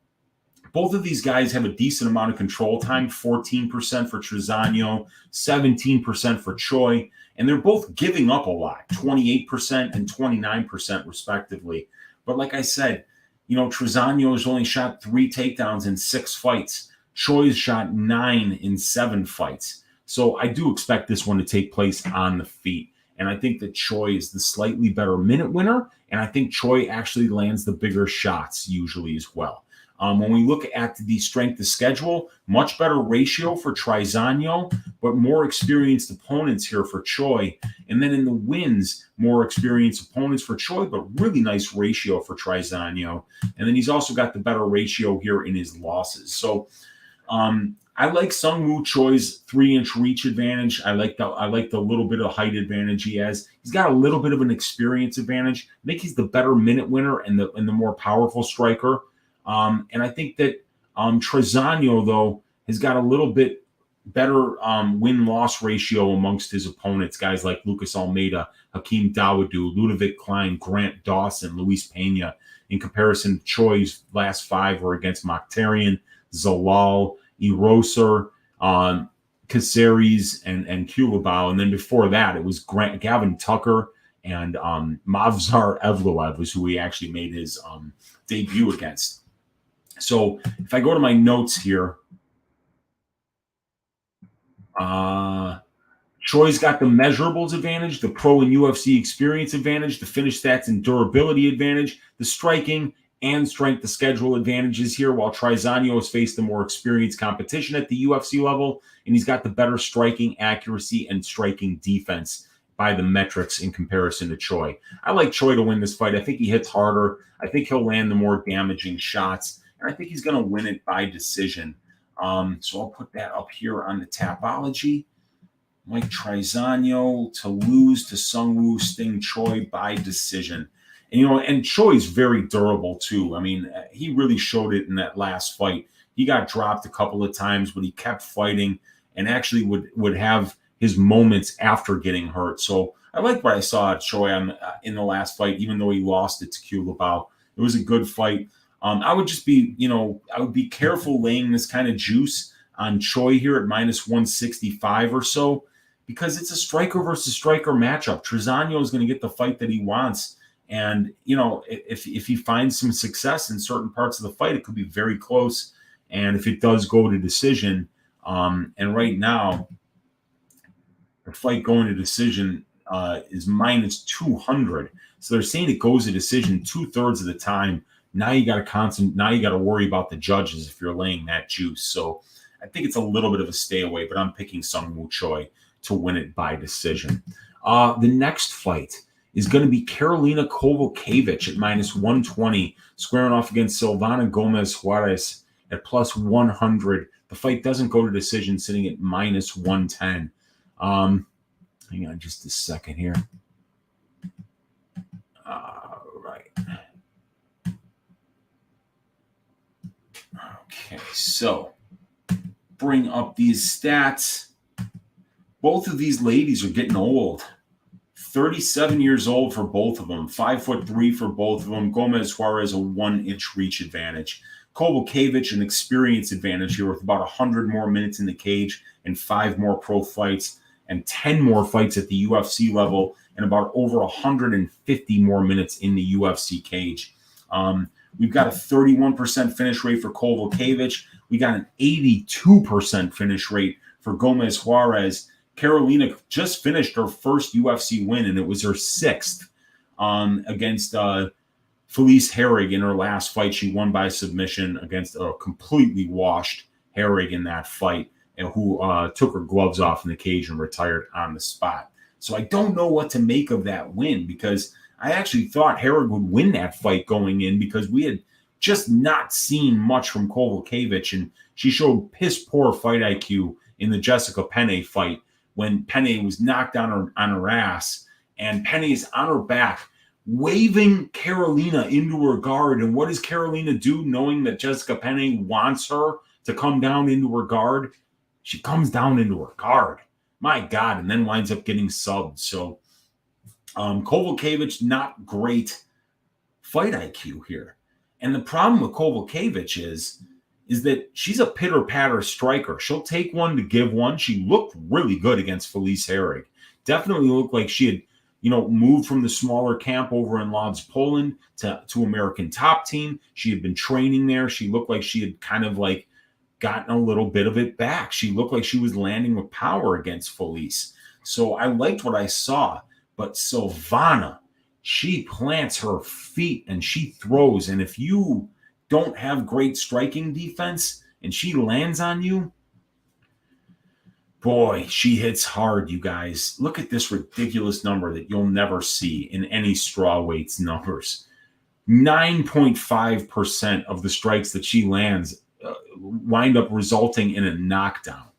both of these guys have a decent amount of control time, 14% for Trizano, 17% for Choi, and they're both giving up a lot, 28% and 29% respectively. But like I said, Trizano has only shot 3 takedowns in 6 fights. Choi's shot 9 in 7 fights. So I do expect this one to take place on the feet. And I think that Choi is the slightly better minute winner, and I think Choi actually lands the bigger shots usually as well. When we look at the strength of schedule, much better ratio for Trizano, but more experienced opponents here for Choi. And then in the wins, more experienced opponents for Choi, but really nice ratio for Trizano. And then he's also got the better ratio here in his losses. So I like Seungwoo Choi's 3-inch reach advantage. I like the little bit of height advantage he has. He's got a little bit of an experience advantage. I think he's the better minute winner and the more powerful striker. And I think that Trizano, though, has got a little bit better win-loss ratio amongst his opponents, guys like Lucas Almeida, Hakeem Dawodu, Ludovic Klein, Grant Dawson, Luis Pena. In comparison to Choi's last 5 were against Mokhtarian, Zalal, Eroser, Caceres, and Kulabau. And then before that, it was Gavin Tucker and Mavzar Evloev was who he actually made his debut against. So if I go to my notes here, Choi's got the measurables advantage, the pro and UFC experience advantage, the finish stats and durability advantage, the striking and strength of schedule advantages here, while Trizano has faced the more experienced competition at the UFC level, and he's got the better striking accuracy and striking defense by the metrics in comparison to Choi. I like Choi to win this fight. I think he hits harder. I think he'll land the more damaging shots, and I think he's going to win it by decision. So I'll put that up here on the Tapology. Mike Trizano to lose to Seungwoo Sting Choi by decision. And Choi's very durable too. I mean, he really showed it in that last fight. He got dropped a couple of times, but he kept fighting and actually would have his moments after getting hurt. So I like what I saw at Choi in the last fight, even though he lost it to Kulabau. It was a good fight. I would just be, I would be careful laying this kind of juice on Choi here at minus 165 or so, because it's a striker versus striker matchup. Trizano is going to get the fight that he wants. And, if he finds some success in certain parts of the fight, it could be very close. And if it does go to decision, and right now, the fight going to decision is minus 200. So they're saying it goes to decision 2/3 of the time. Now you got to worry about the judges if you're laying that juice. So I think it's a little bit of a stay away, but I'm picking Seungwoo Choi to win it by decision. The next fight is going to be Karolina Kowalkiewicz at minus 120, squaring off against Silvana Gomez-Juarez at plus 100. The fight doesn't go to decision, sitting at minus 110. Hang on just a second here. All right. Okay, so bring up these stats. Both of these ladies are getting old. 37 years old for both of them. 5'3" for both of them. Gomez-Juarez a 1-inch reach advantage. Kowalkiewicz an experience advantage here with about 100 more minutes in the cage and 5 more pro fights and 10 more fights at the UFC level and about over 150 more minutes in the UFC cage. We've got a 31% finish rate for Kowalkiewicz. We got an 82% finish rate for Gomez-Juarez. Karolina just finished her first UFC win, and it was her 6th against Felice Herrig in her last fight. She won by submission against a completely washed Herrig in that fight, and who took her gloves off in the cage and retired on the spot. So I don't know what to make of that win, because I actually thought Herrig would win that fight going in, because we had just not seen much from Kowalkiewicz, and she showed piss poor fight IQ in the Jessica Penne fight when Penne was knocked on her ass, and Penne's on her back, waving Karolina into her guard. And what does Karolina do, knowing that Jessica Penne wants her to come down into her guard? She comes down into her guard. My God, and then winds up getting subbed. So Kowalkiewicz, not great fight IQ here. And the problem with Kowalkiewicz is that she's a pitter-patter striker. She'll take one to give one. She looked really good against Felice Herrig. Definitely looked like she had, moved from the smaller camp over in Lodz, Poland to American Top Team. She had been training there. She looked like she had kind of like gotten a little bit of it back. She looked like she was landing with power against Felice. So I liked what I saw. But Silvana, she plants her feet and she throws. And if you don't have great striking defense and she lands on you, boy, she hits hard, you guys. Look at this ridiculous number that you'll never see in any strawweights numbers. 9.5% of the strikes that she lands wind up resulting in a knockdown.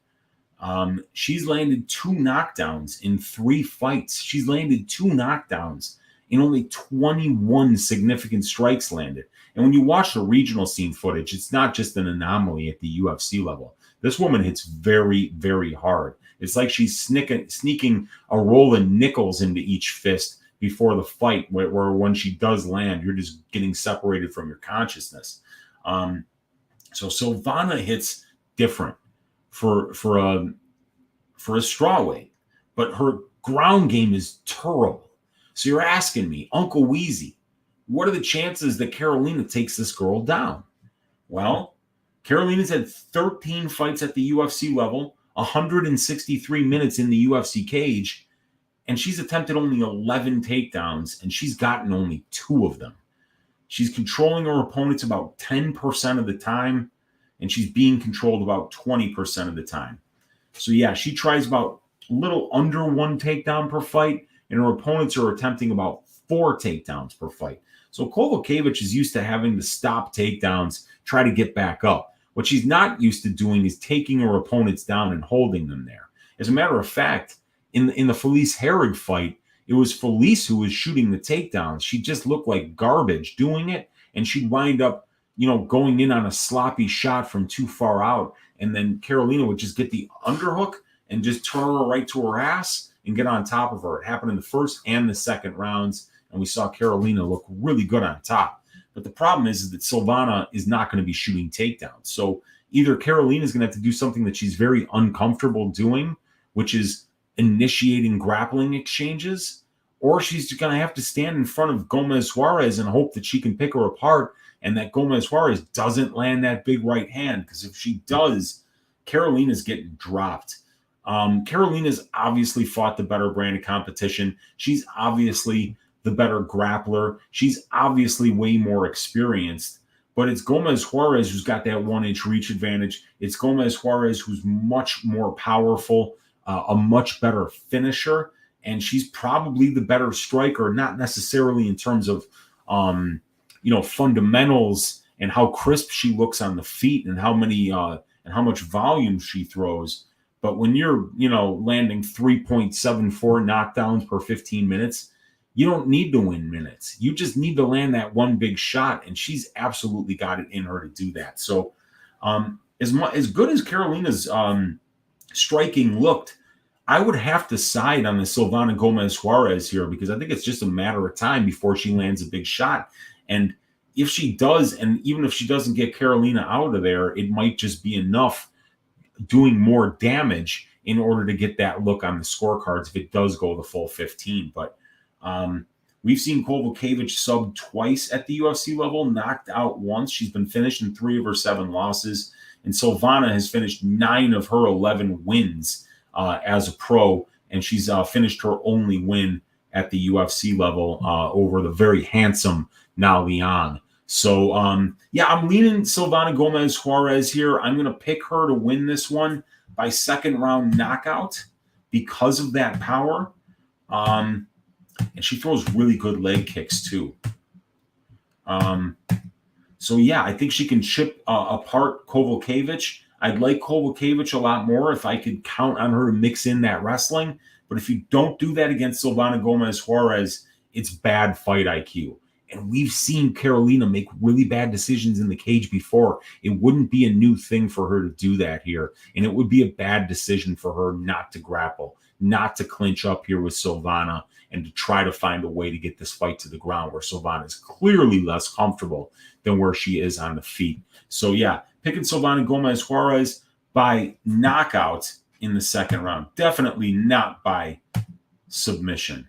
She's landed 2 knockdowns in 3 fights. She's landed 2 knockdowns in only 21 significant strikes landed. And when you watch the regional scene footage, it's not just an anomaly at the UFC level. This woman hits very, very hard. It's like she's sneaking a roll of nickels into each fist before the fight, where when she does land, you're just getting separated from your consciousness. So Silvana hits different for a strawweight, but her ground game is terrible. So you're asking me, Uncle Weezy, what are the chances that Karolina takes this girl down? Well, Karolina's had 13 fights at the UFC level, 163 minutes in the UFC cage, and she's attempted only 11 takedowns, and she's gotten only 2 of them. She's controlling her opponents about 10% of the time, and she's being controlled about 20% of the time. So yeah, she tries about a little under 1 takedown per fight, and her opponents are attempting about 4 takedowns per fight. So Kowalkiewicz is used to having to stop takedowns, try to get back up. What she's not used to doing is taking her opponents down and holding them there. As a matter of fact, in the Felice Herrig fight, it was Felice who was shooting the takedowns. She just looked like garbage doing it, and she'd wind up, going in on a sloppy shot from too far out, and then Karolina would just get the underhook and just turn her right to her ass and get on top of her. It happened in the first and the second rounds, and we saw Karolina look really good on top. But the problem is that Silvana is not going to be shooting takedowns. So either Karolina is going to have to do something that she's very uncomfortable doing, which is initiating grappling exchanges, or she's going to have to stand in front of Gomez-Juarez and hope that she can pick her apart and that Gomez-Juarez doesn't land that big right hand. Because if she does, Karolina's getting dropped. Karolina's obviously fought the better brand of competition. She's obviously the better grappler. She's obviously way more experienced. But it's Gomez-Juarez who's got that 1-inch reach advantage. It's Gomez-Juarez who's much more powerful, a much better finisher, and she's probably the better striker, not necessarily in terms of fundamentals and how crisp she looks on the feet and how many and how much volume she throws. But when you're landing 3.74 knockdowns per 15 minutes, you don't need to win minutes. You just need to land that one big shot, and she's absolutely got it in her to do that. So as good as Karolina's striking looked, I would have to side on the Silvana Gomez-Juarez here, because I think it's just a matter of time before she lands a big shot. And if she does, and even if she doesn't get Karolina out of there, it might just be enough doing more damage in order to get that look on the scorecards if it does go the full 15. But we've seen Kowalkiewicz sub twice at the UFC level, knocked out once. She's been finished in 3 of her 7 losses. And Silvana has finished 9 of her 11 wins as a pro, and she's finished her only win at the UFC level over the very handsome Na Liang. So, I'm leaning Silvana Gomez-Juarez here. I'm going to pick her to win this one by second round knockout because of that power. And she throws really good leg kicks too. So, yeah, I think she can chip apart Kowalkiewicz. I'd like Kowalkiewicz a lot more if I could count on her to mix in that wrestling. But if you don't do that against Silvana Gomez-Juarez, it's bad fight IQ. And we've seen Karolina make really bad decisions in the cage before. It wouldn't be a new thing for her to do that here. And it would be a bad decision for her not to grapple, not to clinch up here with Silvana, and to try to find a way to get this fight to the ground where Silvana is clearly less comfortable than where she is on the feet. So, yeah, picking Silvana Gomez-Juarez by knockout in the second round. Definitely not by submission.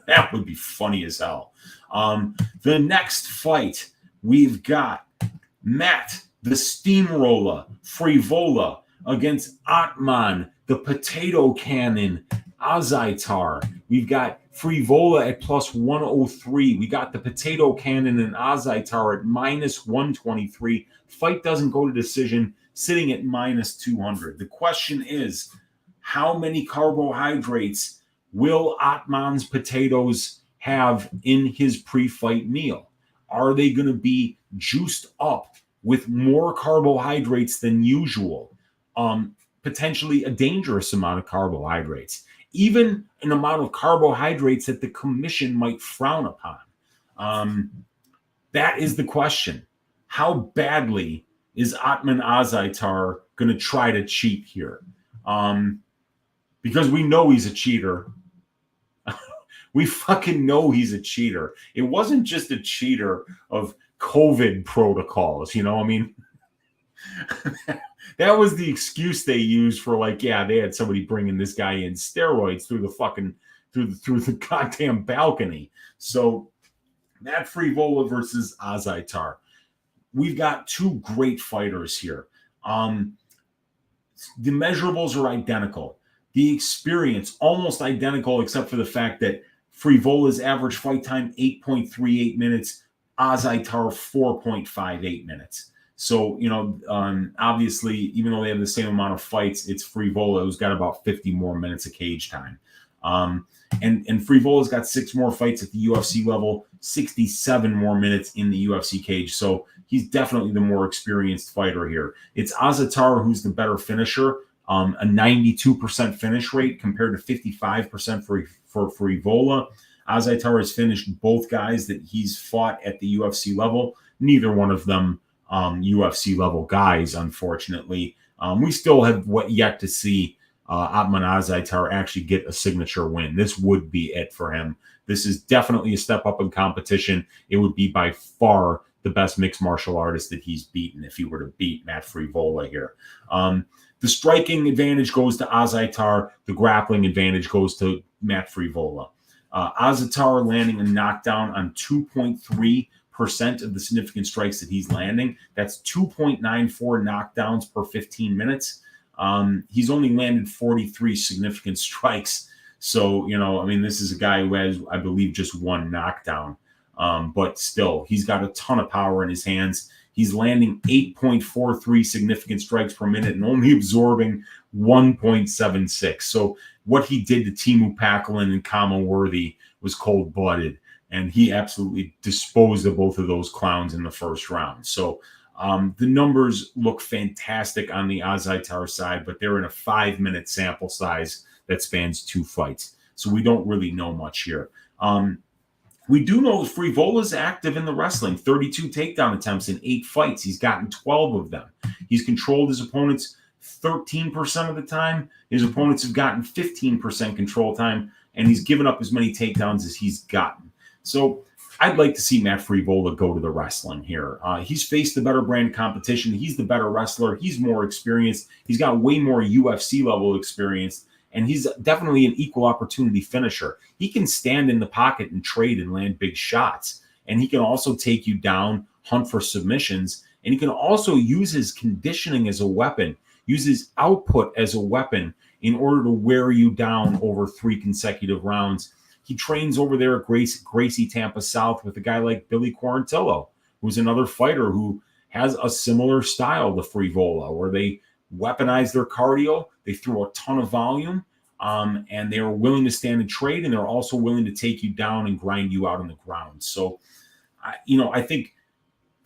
That would be funny as hell. The next fight, we've got Matt, the Steamroller, Frevola against Ottman, the Potato Cannon, Azaitar. We've got Frevola at plus 103. We got the Potato Cannon and Azaitar at minus 123. Fight doesn't go to decision, sitting at minus 200. The question is, how many carbohydrates will Ottman's potatoes have in his pre-fight meal? Are they going to be juiced up with more carbohydrates than usual? Potentially a dangerous amount of carbohydrates, even an amount of carbohydrates that the commission might frown upon. That is the question. How badly is Ottman Azaitar going to try to cheat here? Because we know he's a cheater. We fucking know he's a cheater. It wasn't just a cheater of COVID protocols, you know? I mean, that was the excuse they used for, like, yeah, they had somebody bringing this guy in steroids through the fucking through the goddamn balcony. So Matt Frevola versus Azaitar. We've got two great fighters here. The measurables are identical. The experience almost identical, except for the fact that Frevola's average fight time 8.38 minutes, Azaitar 4.58 minutes. So, you know, obviously, even though they have the same amount of fights, it's Frevola who's got about 50 more minutes of cage time. And Frevola's got 6 more fights at the UFC level, 67 more minutes in the UFC cage. So he's definitely the more experienced fighter here. It's Azaitar who's the better finisher, a 92% finish rate compared to 55% for Frevola. Azaitar has finished both guys that he's fought at the UFC level. Neither one of them UFC level guys, unfortunately. We still have yet to see Ottman Azaitar actually get a signature win. This would be it for him. This is definitely a step up in competition. It would be by far the best mixed martial artist that he's beaten if he were to beat Matt Frevola here. The striking advantage goes to Azaitar. The grappling advantage goes to Matt Frevola. Azaitar landing a knockdown on 2.3% of the significant strikes that he's landing. That's 2.94 knockdowns per 15 minutes. He's only landed 43 significant strikes. So, you know, I mean, this is a guy who has, I believe, just one knockdown. But still, he's got a ton of power in his hands. He's landing 8.43 significant strikes per minute and only absorbing 1.76. So what he did to Teemu Packalén and Kama Worthy was cold-blooded, and he absolutely disposed of both of those clowns in the first round. So the numbers look fantastic on the Azaitar side, but they're in a 5-minute sample size that spans 2 fights. So we don't really know much here. We do know Frevola's active in the wrestling, 32 takedown attempts in 8 fights. He's gotten 12 of them. He's controlled his opponents 13% of the time. His opponents have gotten 15% control time, and he's given up as many takedowns as he's gotten. So I'd like to see Matt Frevola go to the wrestling here. He's faced the better brand competition. He's the better wrestler. He's more experienced. He's got way more UFC level experience. And he's definitely an equal opportunity finisher. He can stand in the pocket and trade and land big shots. And he can also take you down, hunt for submissions. And he can also use his conditioning as a weapon, use his output as a weapon in order to wear you down over 3 consecutive rounds. He trains over there at Gracie Tampa South with a guy like Billy Quarantillo, who's another fighter who has a similar style to Frevola, where they weaponize their cardio, they throw a ton of volume, and they're willing to stand and trade, and they're also willing to take you down and grind you out on the ground. So, I think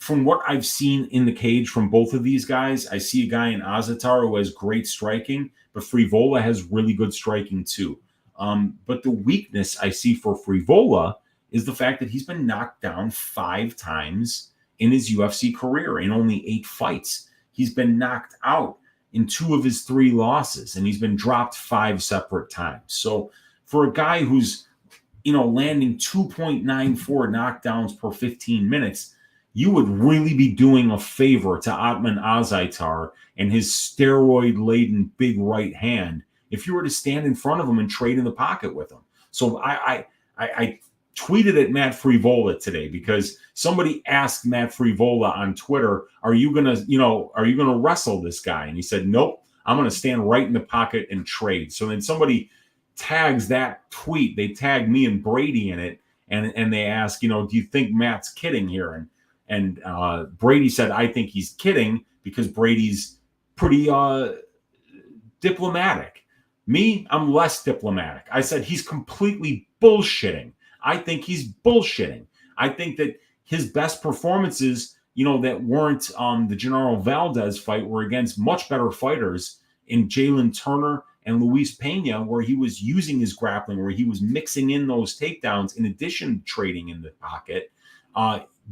from what I've seen in the cage from both of these guys, I see a guy in Azaitar who has great striking, but Frevola has really good striking too. But the weakness I see for Frevola is the fact that he's been knocked down 5 times in his UFC career in only 8 fights. He's been knocked out in 2 of his 3 losses, and he's been dropped 5 separate times. So for a guy who's, landing 2.94 knockdowns per 15 minutes, you would really be doing a favor to Ottman Azaitar and his steroid-laden big right hand if you were to stand in front of him and trade in the pocket with him. So I tweeted at Matt Frevola today because somebody asked Matt Frevola on Twitter, are you gonna wrestle this guy? And he said, nope, I'm gonna stand right in the pocket and trade. So then somebody tags that tweet, they tag me and Brady in it, and they ask, do you think Matt's kidding here? And Brady said, I think he's kidding because Brady's pretty diplomatic. Me, I'm less diplomatic. I said he's completely bullshitting. I think he's bullshitting. I think that his best performances, that weren't the General Valdez fight were against much better fighters in Jalen Turner and Luis Pena, where he was using his grappling, where he was mixing in those takedowns in addition to trading in the pocket,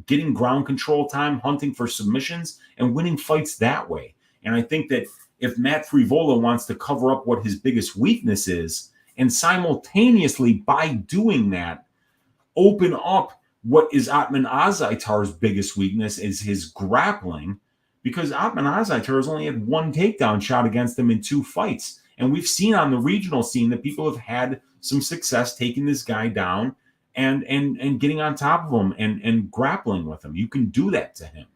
getting ground control time, hunting for submissions, and winning fights that way. And I think that if Matt Frevola wants to cover up what his biggest weakness is, and simultaneously by doing that, open up what is Ottman Azaitar's biggest weakness is his grappling, because Ottman Azaitar has only had 1 takedown shot against him in 2 fights. And we've seen on the regional scene that people have had some success taking this guy down and getting on top of him and grappling with him. You can do that to him.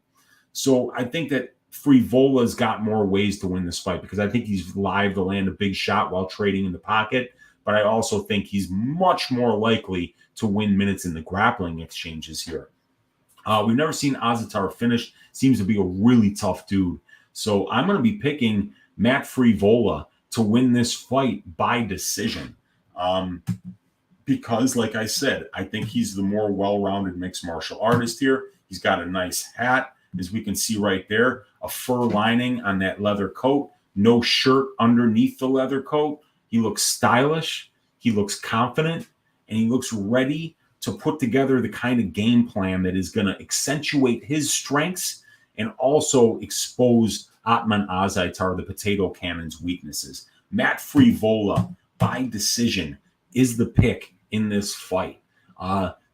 So I think that Frevola's got more ways to win this fight because I think he's live to land a big shot while trading in the pocket. But I also think he's much more likely to win minutes in the grappling exchanges here. We've never seen Azaitar finish. Seems to be a really tough dude. So I'm going to be picking Matt Frevola to win this fight by decision. Because, like I said, I think he's the more well-rounded mixed martial artist here. He's got a nice hat, as we can see right there, a fur lining on that leather coat, no shirt underneath the leather coat. He looks stylish, he looks confident, and he looks ready to put together the kind of game plan that is going to accentuate his strengths and also expose Ottman Azaitar, the potato cannon's weaknesses. Matt Frevola, by decision, is the pick in this fight.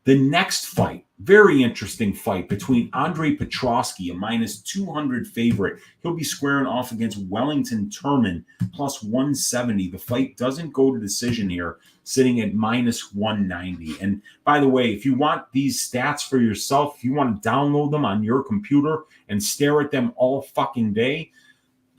The next fight, very interesting fight between Andre Petroski, a -200 favorite. He'll be squaring off against Wellington Turman, +170. The fight doesn't go to decision here, sitting at -190. And by the way, if you want these stats for yourself, if you want to download them on your computer and stare at them all fucking day,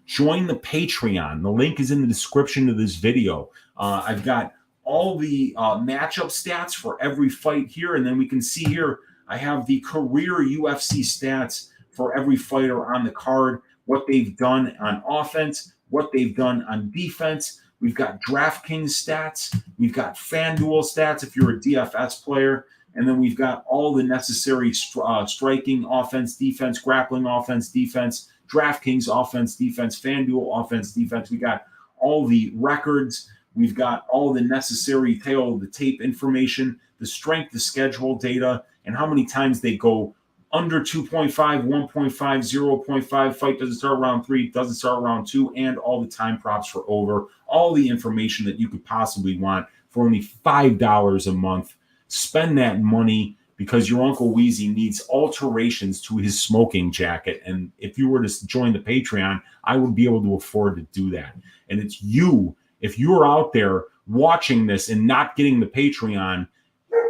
join the Patreon. The link is in the description of this video. I've got all the matchup stats for every fight here. And then we can see here, I have the career UFC stats for every fighter on the card, what they've done on offense, what they've done on defense. We've got DraftKings stats. We've got FanDuel stats if you're a DFS player. And then we've got all the necessary striking, offense, defense, grappling, offense, defense, DraftKings, offense, defense, FanDuel, offense, defense. We got all the records. We've got all the necessary tail of the tape information, the strength, the schedule data, and how many times they go under 2.5, 1.5, 0.5. Fight doesn't start round 3, doesn't start round 2, and all the time props for over. All the information that you could possibly want for only $5 a month. Spend that money because your Uncle Weezy needs alterations to his smoking jacket. And if you were to join the Patreon, I would be able to afford to do that. And it's you. If you're out there watching this and not getting the Patreon,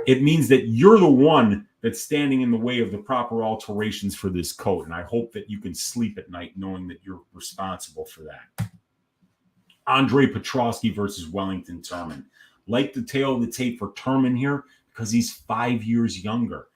it means that you're the one that's standing in the way of the proper alterations for this coat. And I hope that you can sleep at night knowing that you're responsible for that. Andre Petroski versus Wellington Turman. Like the tail of the tape for Turman here because he's 5 years younger.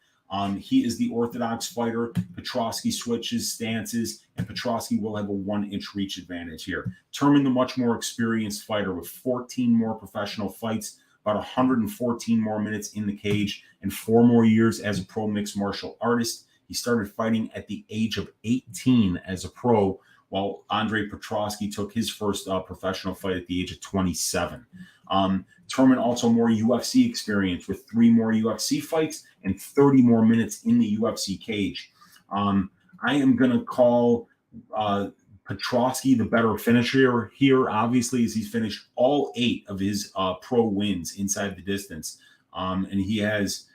He is the orthodox fighter. Petroski switches stances, and Petroski will have a 1-inch reach advantage here. Turman, the much more experienced fighter with 14 more professional fights, about 114 more minutes in the cage, and 4 more years as a pro mixed martial artist. He started fighting at the age of 18 as a pro, while Andre Petroski took his first professional fight at the age of 27. Turman also more UFC experience with 3 more UFC fights and 30 more minutes in the UFC cage. I am going to call Petroski the better finisher here, obviously, as he's finished all 8 of his pro wins inside the distance. And he has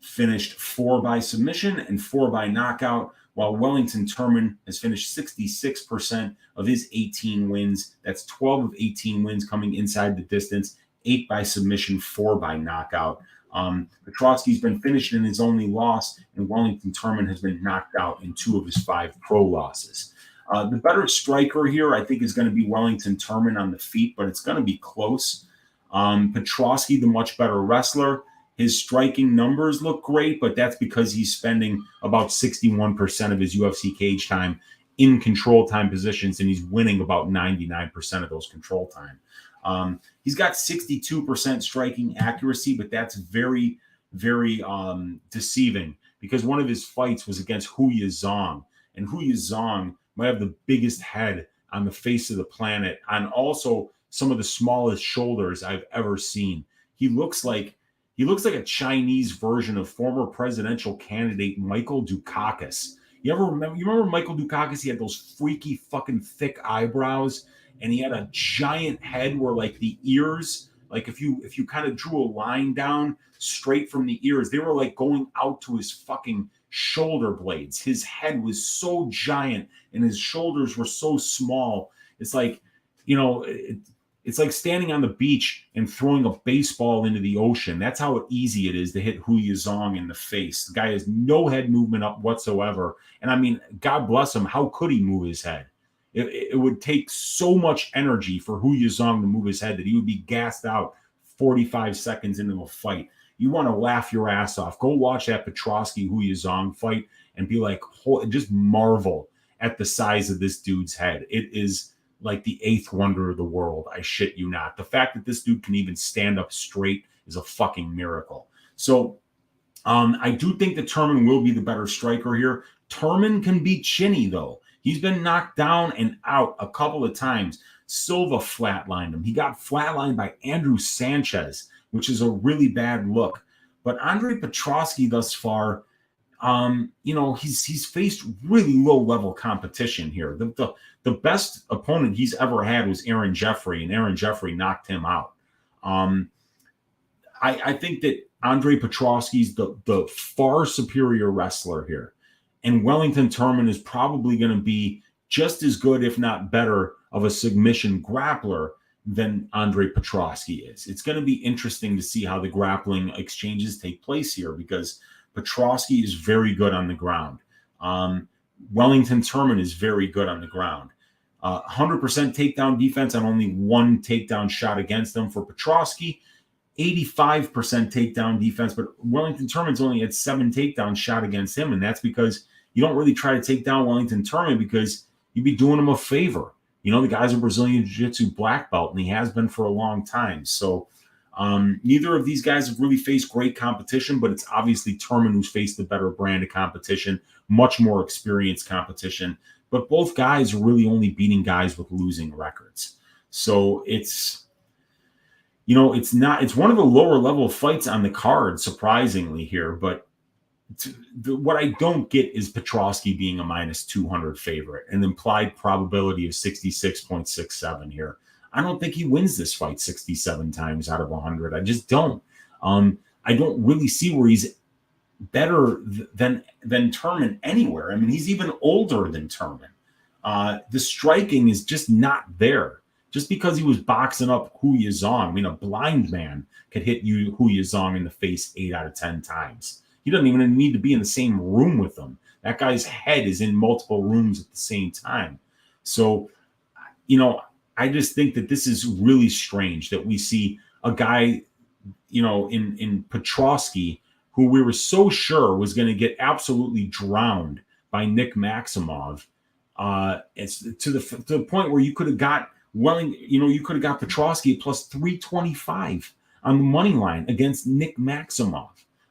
finished 4 by submission and 4 by knockout, while Wellington Turman has finished 66% of his 18 wins. That's 12 of 18 wins coming inside the distance, 8 by submission, 4 by knockout. Petroski's been finished in his only loss, and Wellington Turman has been knocked out in 2 of his 5 pro losses. The better striker here, I think, is going to be Wellington Turman on the feet, but it's going to be close. Petroski, the much better wrestler. His striking numbers look great, but that's because he's spending about 61% of his UFC cage time in control time positions, and he's winning about 99% of those control time. He's got 62% striking accuracy, but that's very, very deceiving, because one of his fights was against Julio, and Julio might have the biggest head on the face of the planet, and also some of the smallest shoulders I've ever seen. He looks like a Chinese version of former presidential candidate Michael Dukakis. You remember Michael Dukakis? He had those freaky fucking thick eyebrows, and he had a giant head where like the ears, like if you kind of drew a line down straight from the ears, they were like going out to his fucking shoulder blades. His head was so giant and his shoulders were so small. It's like, it's like standing on the beach and throwing a baseball into the ocean. That's how easy it is to hit Julio in the face. The guy has no head movement up whatsoever. And I mean, God bless him. How could he move his head? It would take so much energy for Julio to move his head that he would be gassed out 45 seconds into a fight. You want to laugh your ass off. Go watch that Petroski Julio fight and be like, just marvel at the size of this dude's head. It is like the 8th wonder of the world. I shit you not. The fact that this dude can even stand up straight is a fucking miracle. So I do think that Turman will be the better striker here. Turman can be chinny, though. He's been knocked down and out a couple of times. Silva flatlined him. He got flatlined by Andrew Sanchez, which is a really bad look. But Andre Petroski thus far, he's faced really low-level competition here. The best opponent he's ever had was Aaron Jeffrey, and Aaron Jeffrey knocked him out. I think that Andre Petroski's the far superior wrestler here, and Wellington Turman is probably going to be just as good, if not better, of a submission grappler than Andre Petroski is. It's going to be interesting to see how the grappling exchanges take place here, because Petroski is very good on the ground. Wellington Turman is very good on the ground. 100% takedown defense on only 1 takedown shot against him for Petroski. 85% takedown defense, but Wellington Turman's only had 7 takedowns shot against him, and that's because you don't really try to take down Wellington Turman because you'd be doing him a favor. The guy's a Brazilian Jiu-Jitsu black belt, and he has been for a long time. So neither of these guys have really faced great competition, but it's obviously Turman who's faced the better brand of competition, much more experienced competition. But both guys are really only beating guys with losing records. So it's one of the lower level fights on the card, surprisingly here. But what I don't get is Petroski being a -200 favorite, an implied probability of 66.67 here. I don't think he wins this fight 67 times out of 100. I just don't. I don't really see where he's better than Turman anywhere. I mean, he's even older than Turman. The striking is just not there. Just because he was boxing up Julio, I mean, a blind man could hit Julio in the face 8 out of 10 times. He doesn't even need to be in the same room with him. That guy's head is in multiple rooms at the same time. So, I just think that this is really strange that we see a guy, in Petroski, who we were so sure was going to get absolutely drowned by Nick Maximov. It's to the point where you could have got you could have got Petroski at plus 325 on the money line against Nick Maximov.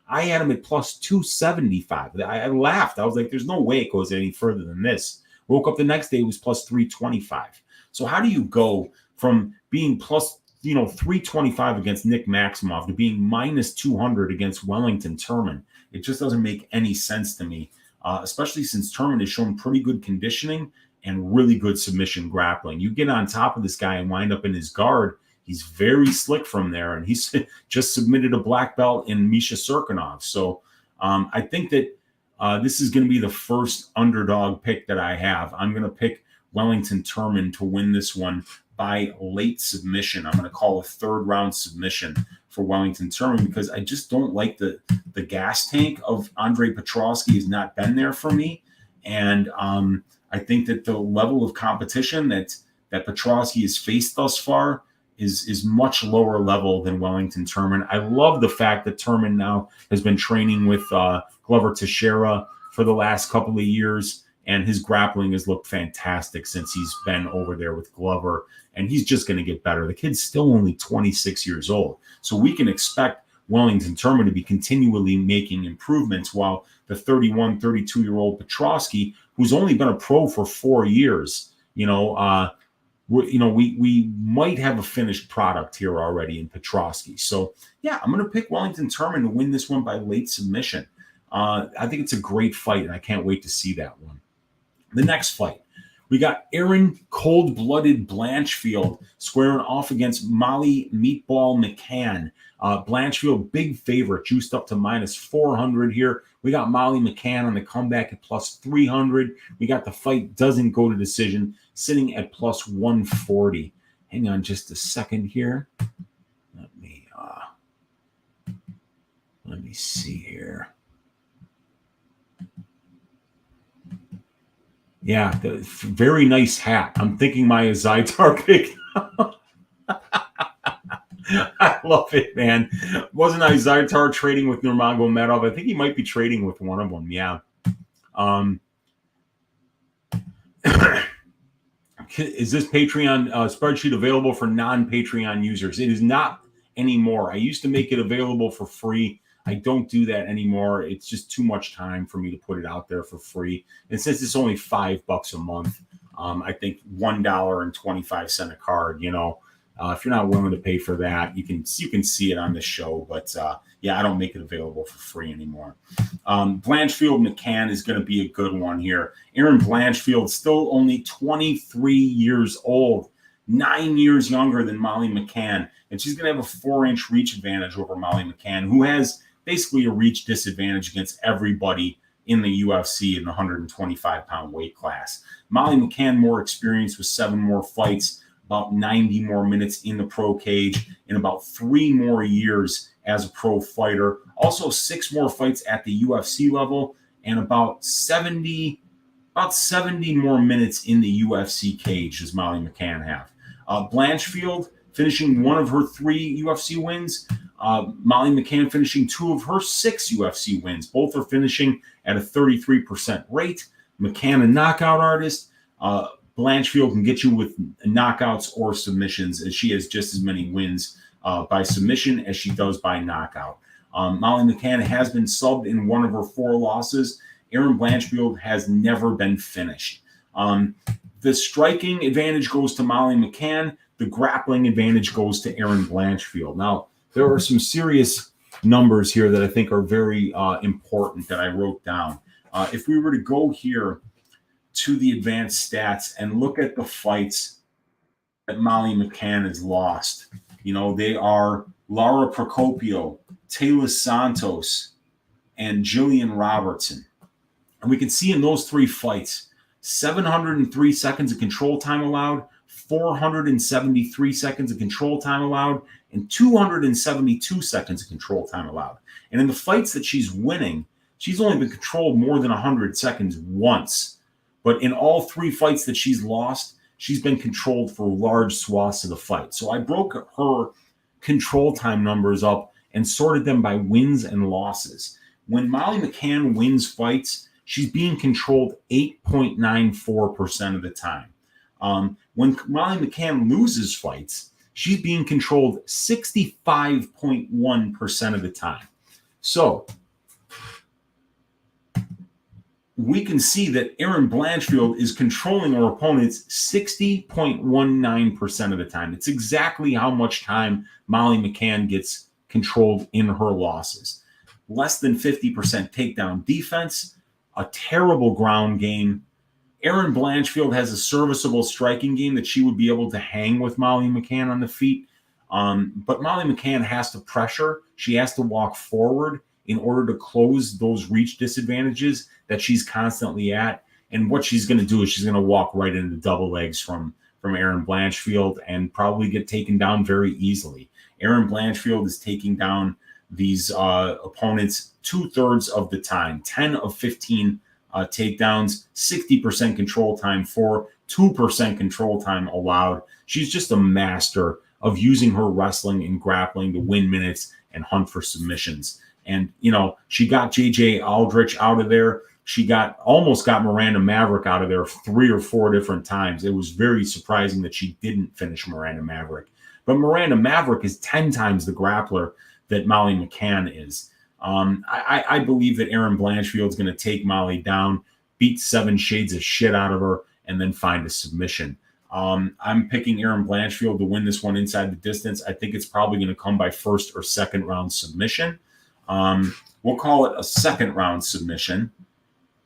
I had him at plus 275. I laughed. I was like, there's no way it goes any further than this. Woke up the next day, it was plus 325. So how do you go from being plus 325 against Nick Maximov to being minus 200 against Wellington Turman? It just doesn't make any sense to me, especially since Turman has shown pretty good conditioning and really good submission grappling. You get on top of this guy and wind up in his guard. He's very slick from there, and he's just submitted a black belt in Misha Serkinov. So I think that this is going to be the first underdog pick that I have. I'm going to pick Wellington Turman to win this one by late submission. I'm going to call a third-round submission for Wellington Turman because I just don't like the gas tank of Andre Petroski has not been there for me. And I think that the level of competition that Petroski has faced thus far is much lower level than Wellington Turman. I love the fact that Turman now has been training with Glover Teixeira for the last couple of years, and his grappling has looked fantastic since he's been over there with Glover, and he's just going to get better. The kid's still only 26 years old, so we can expect Wellington Turman to be continually making improvements, while the 31, 32-year-old Petroski, who's only been a pro for 4 years, we might have a finished product here already in Petroski. So, yeah, I'm going to pick Wellington Turman to win this one by late submission. I think it's a great fight, and I can't wait to see that one. The next fight, we got Erin Cold-Blooded Blanchfield squaring off against Molly Meatball McCann. Blanchfield, big favorite, juiced up to minus 400 here. We got Molly McCann on the comeback at plus 300. We got the fight doesn't go to decision, sitting at plus 140. Hang on just a second here. Let me see here. Yeah, very nice hat. I'm thinking my Azaitar pick. I love it, man. Wasn't Azaitar trading with Nurmagomedov? I think he might be trading with one of them. Yeah. Is this Patreon spreadsheet available for non-Patreon users? It is not anymore. I used to make it available for free. I don't do that anymore. It's just too much time for me to put it out there for free. And since it's only $5 a month, I think $1.25 a card, if you're not willing to pay for that, you can see it on the show. But yeah, I don't make it available for free anymore. Blanchfield McCann is going to be a good one here. Erin Blanchfield, still only 23 years old, 9 years younger than Molly McCann. And she's going to have a 4-inch reach advantage over Molly McCann, who has basically a reach disadvantage against everybody in the UFC in the 125-pound weight class. Molly McCann, more experience with 7 more fights, about 90 more minutes in the pro cage, and about 3 more years as a pro fighter. Also 6 more fights at the UFC level, and about 70 more minutes in the UFC cage does Molly McCann have. Blanchfield finishing 1 of her 3 UFC wins. Molly McCann finishing 2 of her 6 UFC wins. Both are finishing at a 33% rate. McCann, a knockout artist. Blanchfield can get you with knockouts or submissions, as she has just as many wins by submission as she does by knockout. Molly McCann has been subbed in 1 of her 4 losses. Erin Blanchfield has never been finished. The striking advantage goes to Molly McCann. The grappling advantage goes to Erin Blanchfield. Now, there are some serious numbers here that I think are very important that I wrote down. If we were to go here to the advanced stats and look at the fights that Molly McCann has lost, they are Lara Procopio, Taylor Santos, and Jillian Robertson. And we can see in those 3 fights, 703 seconds of control time allowed, 473 seconds of control time allowed, and 272 seconds of control time allowed. And in the fights that she's winning, she's only been controlled more than 100 seconds once. But in all 3 fights that she's lost, she's been controlled for large swaths of the fight. So I broke her control time numbers up and sorted them by wins and losses. When Molly McCann wins fights, she's being controlled 8.94% of the time. When Molly McCann loses fights, she's being controlled 65.1% of the time. So we can see that Erin Blanchfield is controlling her opponents 60.19% of the time. It's exactly how much time Molly McCann gets controlled in her losses. Less than 50% takedown defense, a terrible ground game. Erin Blanchfield has a serviceable striking game that she would be able to hang with Molly McCann on the feet. But Molly McCann has to pressure. She has to walk forward in order to close those reach disadvantages that she's constantly at. And what she's going to do is she's going to walk right into double legs from Erin Blanchfield and probably get taken down very easily. Erin Blanchfield is taking down these opponents 2/3 of the time, 10 of 15 takedowns, 60% control time for, 2% control time allowed. She's just a master of using her wrestling and grappling to win minutes and hunt for submissions. And, she got JJ Aldrich out of there. She almost got Miranda Maverick out of there 3 or 4 different times. It was very surprising that she didn't finish Miranda Maverick. But Miranda Maverick is 10 times the grappler that Molly McCann is. I believe that Erin Blanchfield is going to take Molly down, beat 7 shades of shit out of her, and then find a submission. I'm picking Erin Blanchfield to win this one inside the distance. I think it's probably going to come by first or second round submission. We'll call it a second round submission.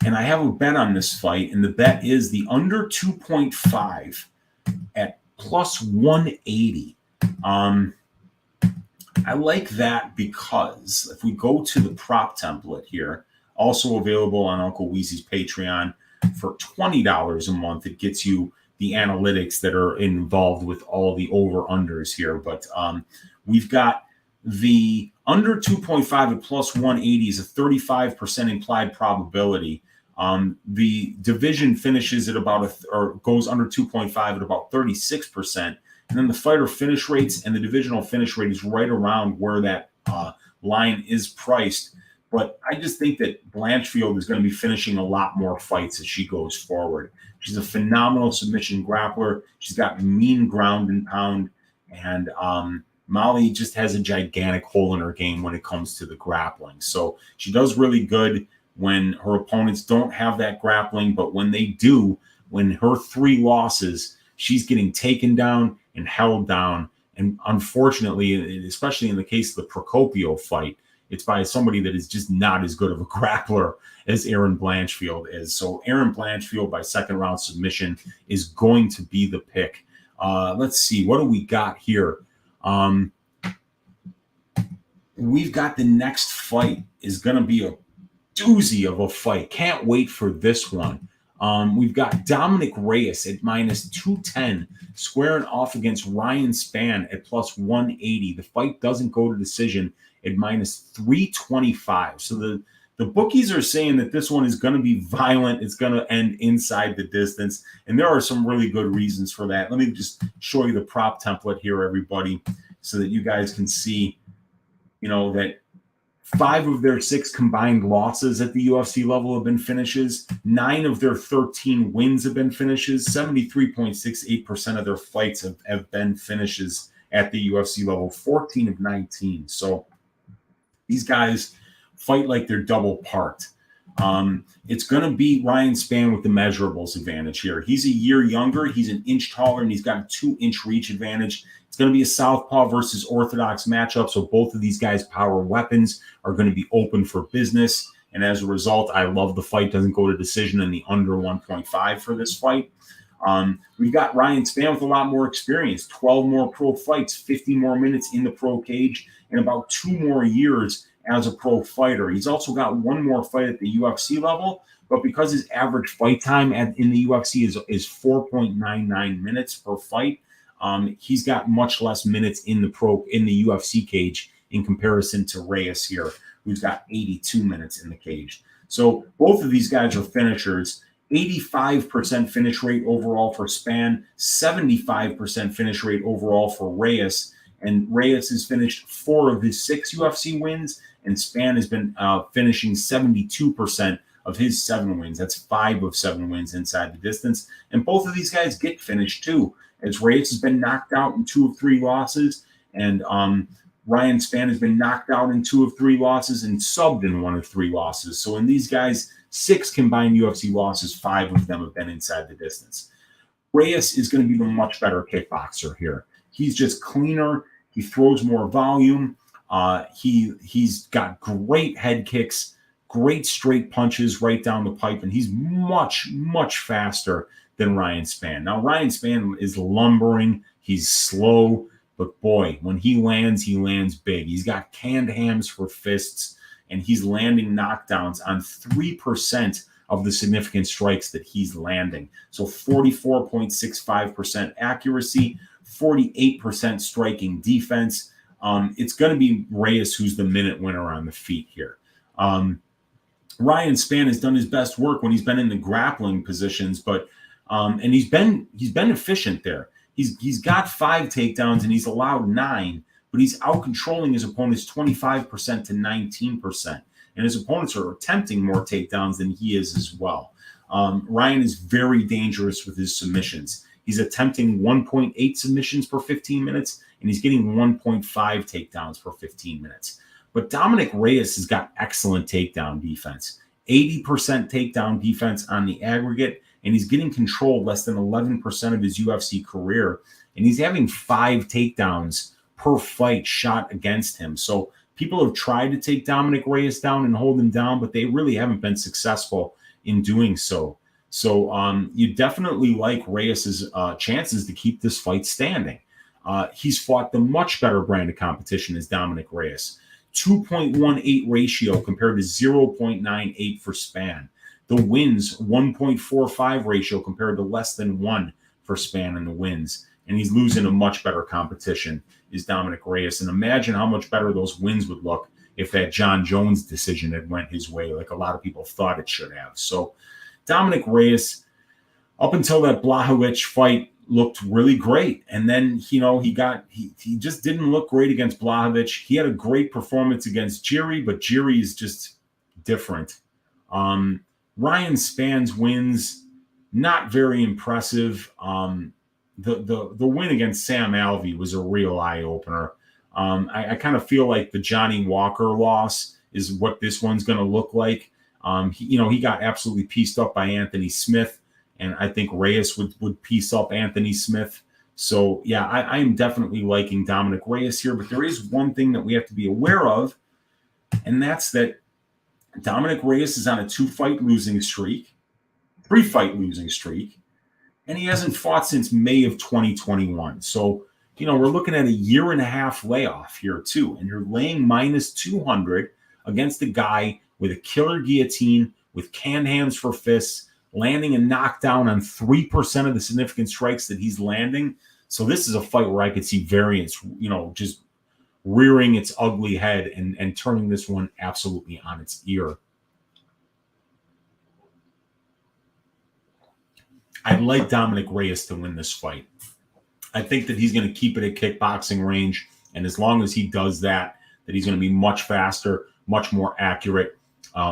And I have a bet on this fight, and the bet is the under 2.5 at plus 180. I like that because if we go to the prop template here, also available on Uncle Weezy's Patreon for $20 a month, it gets you the analytics that are involved with all the over-unders here. But we've got the under 2.5 at plus 180 is a 35% implied probability. The division finishes at or goes under 2.5 at about 36%. And then the fighter finish rates and the divisional finish rate is right around where that line is priced. But I just think that Blanchfield is going to be finishing a lot more fights as she goes forward. She's a phenomenal submission grappler. She's got mean ground and pound. And Molly just has a gigantic hole in her game when it comes to the grappling. So she does really good when her opponents don't have that grappling. But when they do, when her 3 losses, she's getting taken down and held down. And unfortunately, especially in the case of the Procopio fight, it's by somebody that is just not as good of a grappler as Erin Blanchfield is. So Erin Blanchfield by second round submission is going to be the pick. Let's see. What do we got here? We've got the next fight is going to be a doozy of a fight. Can't wait for this one. We've got Dominick Reyes at minus 210 squaring off against Ryan Spann at plus 180. The fight doesn't go to decision at minus 325. So the bookies are saying that this one is going to be violent. It's going to end inside the distance. And there are some really good reasons for that. Let me just show you the prop template here, everybody, so that you guys can see, that 5 of their 6 combined losses at the UFC level have been finishes. 9 of their 13 wins have been finishes. 73.68% of their fights have been finishes at the UFC level. 14 of 19. So these guys fight like they're double parked. It's going to be Ryan Spann with the measurables advantage here. He's a year younger. He's an inch taller, and he's got a 2-inch reach advantage. It's going to be a southpaw versus orthodox matchup, so both of these guys' power weapons are going to be open for business. And as a result, I love the fight. Doesn't go to decision in the under 1.5 for this fight. We've got Ryan Spann with a lot more experience, 12 more pro fights, 50 more minutes in the pro cage, and about 2 more years as a pro fighter. He's also got 1 more fight at the UFC level, but because his average fight time in the UFC is 4.99 minutes per fight, he's got much less minutes in the UFC cage in comparison to Reyes here, who's got 82 minutes in the cage. So both of these guys are finishers. 85% finish rate overall for Spann, 75% finish rate overall for Reyes. And Reyes has finished 4 of his 6 UFC wins, and Spann has been finishing 72% of his 7 wins. That's 5 of 7 wins inside the distance. And both of these guys get finished too, as Reyes has been knocked out in 2 of 3 losses, and Ryan Spann has been knocked out in 2 of 3 losses and subbed in 1 of 3 losses. So when these guys 6 combined UFC losses, 5 of them have been inside the distance. Reyes is going to be the much better kickboxer here. He's just cleaner. He throws more volume. He's got great head kicks, great straight punches right down the pipe, and he's much, much faster than Ryan Spann. Now, Ryan Spann is lumbering. He's slow, but boy, when he lands big. He's got canned hams for fists, and he's landing knockdowns on 3% of the significant strikes that he's landing. So 44.65% accuracy, 48% striking defense. It's going to be Reyes who's the minute winner on the feet here. Ryan Spann has done his best work when he's been in the grappling positions, but and he's been efficient there. He's got 5 takedowns and he's allowed 9, but he's out controlling his opponents 25% to 19%. And his opponents are attempting more takedowns than he is as well. Ryan is very dangerous with his submissions. He's attempting 1.8 submissions per 15 minutes, and he's getting 1.5 takedowns per 15 minutes. But Dominick Reyes has got excellent takedown defense, 80% takedown defense on the aggregate, and he's getting controlled less than 11% of his UFC career, and he's having 5 takedowns per fight shot against him. So people have tried to take Dominick Reyes down and hold him down, but they really haven't been successful in doing so. So you definitely like Reyes' chances to keep this fight standing. He's fought the much better brand of competition as Dominick Reyes. 2.18 ratio compared to 0.98 for Spann. The wins, 1.45 ratio compared to less than 1 for Spann in the wins. And he's losing a much better competition is Dominick Reyes. And imagine how much better those wins would look if that John Jones decision had went his way, like a lot of people thought it should have. So Dominick Reyes, up until that Blanchfield fight, looked really great. And then, he just didn't look great against Blanchfield. He had a great performance against Jiri, but Jiri is just different. Ryan Spann's wins, not very impressive. The win against Sam Alvey was a real eye-opener. I kind of feel like the Johnny Walker loss is what this one's going to look like. He got absolutely pieced up by Anthony Smith, and I think Reyes would piece up Anthony Smith. So, yeah, I am definitely liking Dominick Reyes here, but there is one thing that we have to be aware of, and that's that Dominick Reyes is on a 2-fight losing streak, 3-fight losing streak, and he hasn't fought since May of 2021. So, we're looking at a 1.5-year layoff here, too, and you're laying minus 200 against a guy with a killer guillotine, with canned hands for fists, landing a knockdown on 3% of the significant strikes that he's landing. So this is a fight where I could see variance, just rearing its ugly head and turning this one absolutely on its ear. I'd like Dominick Reyes to win this fight. I think that he's going to keep it at kickboxing range, and as long as he does that he's going to be much faster, much more accurate,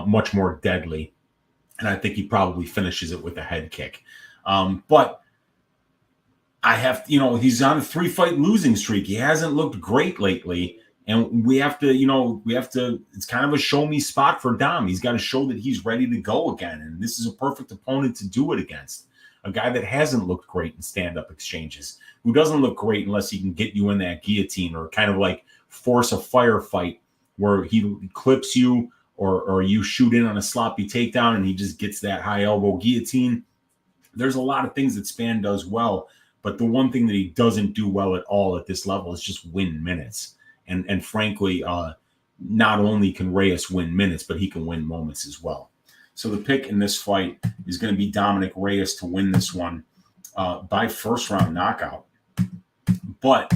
much more deadly. And I think he probably finishes it with a head kick. But I have, he's on a 3-fight losing streak. He hasn't looked great lately. And we have to, it's kind of a show me spot for Dom. He's got to show that he's ready to go again. And this is a perfect opponent to do it against. A guy that hasn't looked great in stand-up exchanges, who doesn't look great unless he can get you in that guillotine or kind of like force a firefight where he clips you or you shoot in on a sloppy takedown and he just gets that high elbow guillotine. There's a lot of things that Spann does well, but the one thing that he doesn't do well at all at this level is just win minutes. And frankly, not only can Reyes win minutes, but he can win moments as well. So the pick in this fight is going to be Dominick Reyes to win this one by first-round knockout. But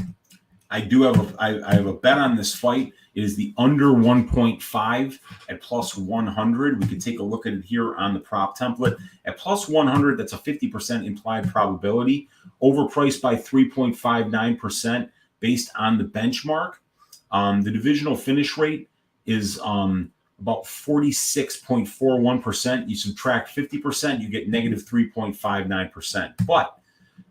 I do have I have a bet on this fight. It is the under 1.5 at plus 100. We can take a look at it here on the prop template. At plus 100, that's a 50% implied probability, overpriced by 3.59% based on the benchmark. The divisional finish rate is about 46.41%. You subtract 50%, you get negative 3.59%. But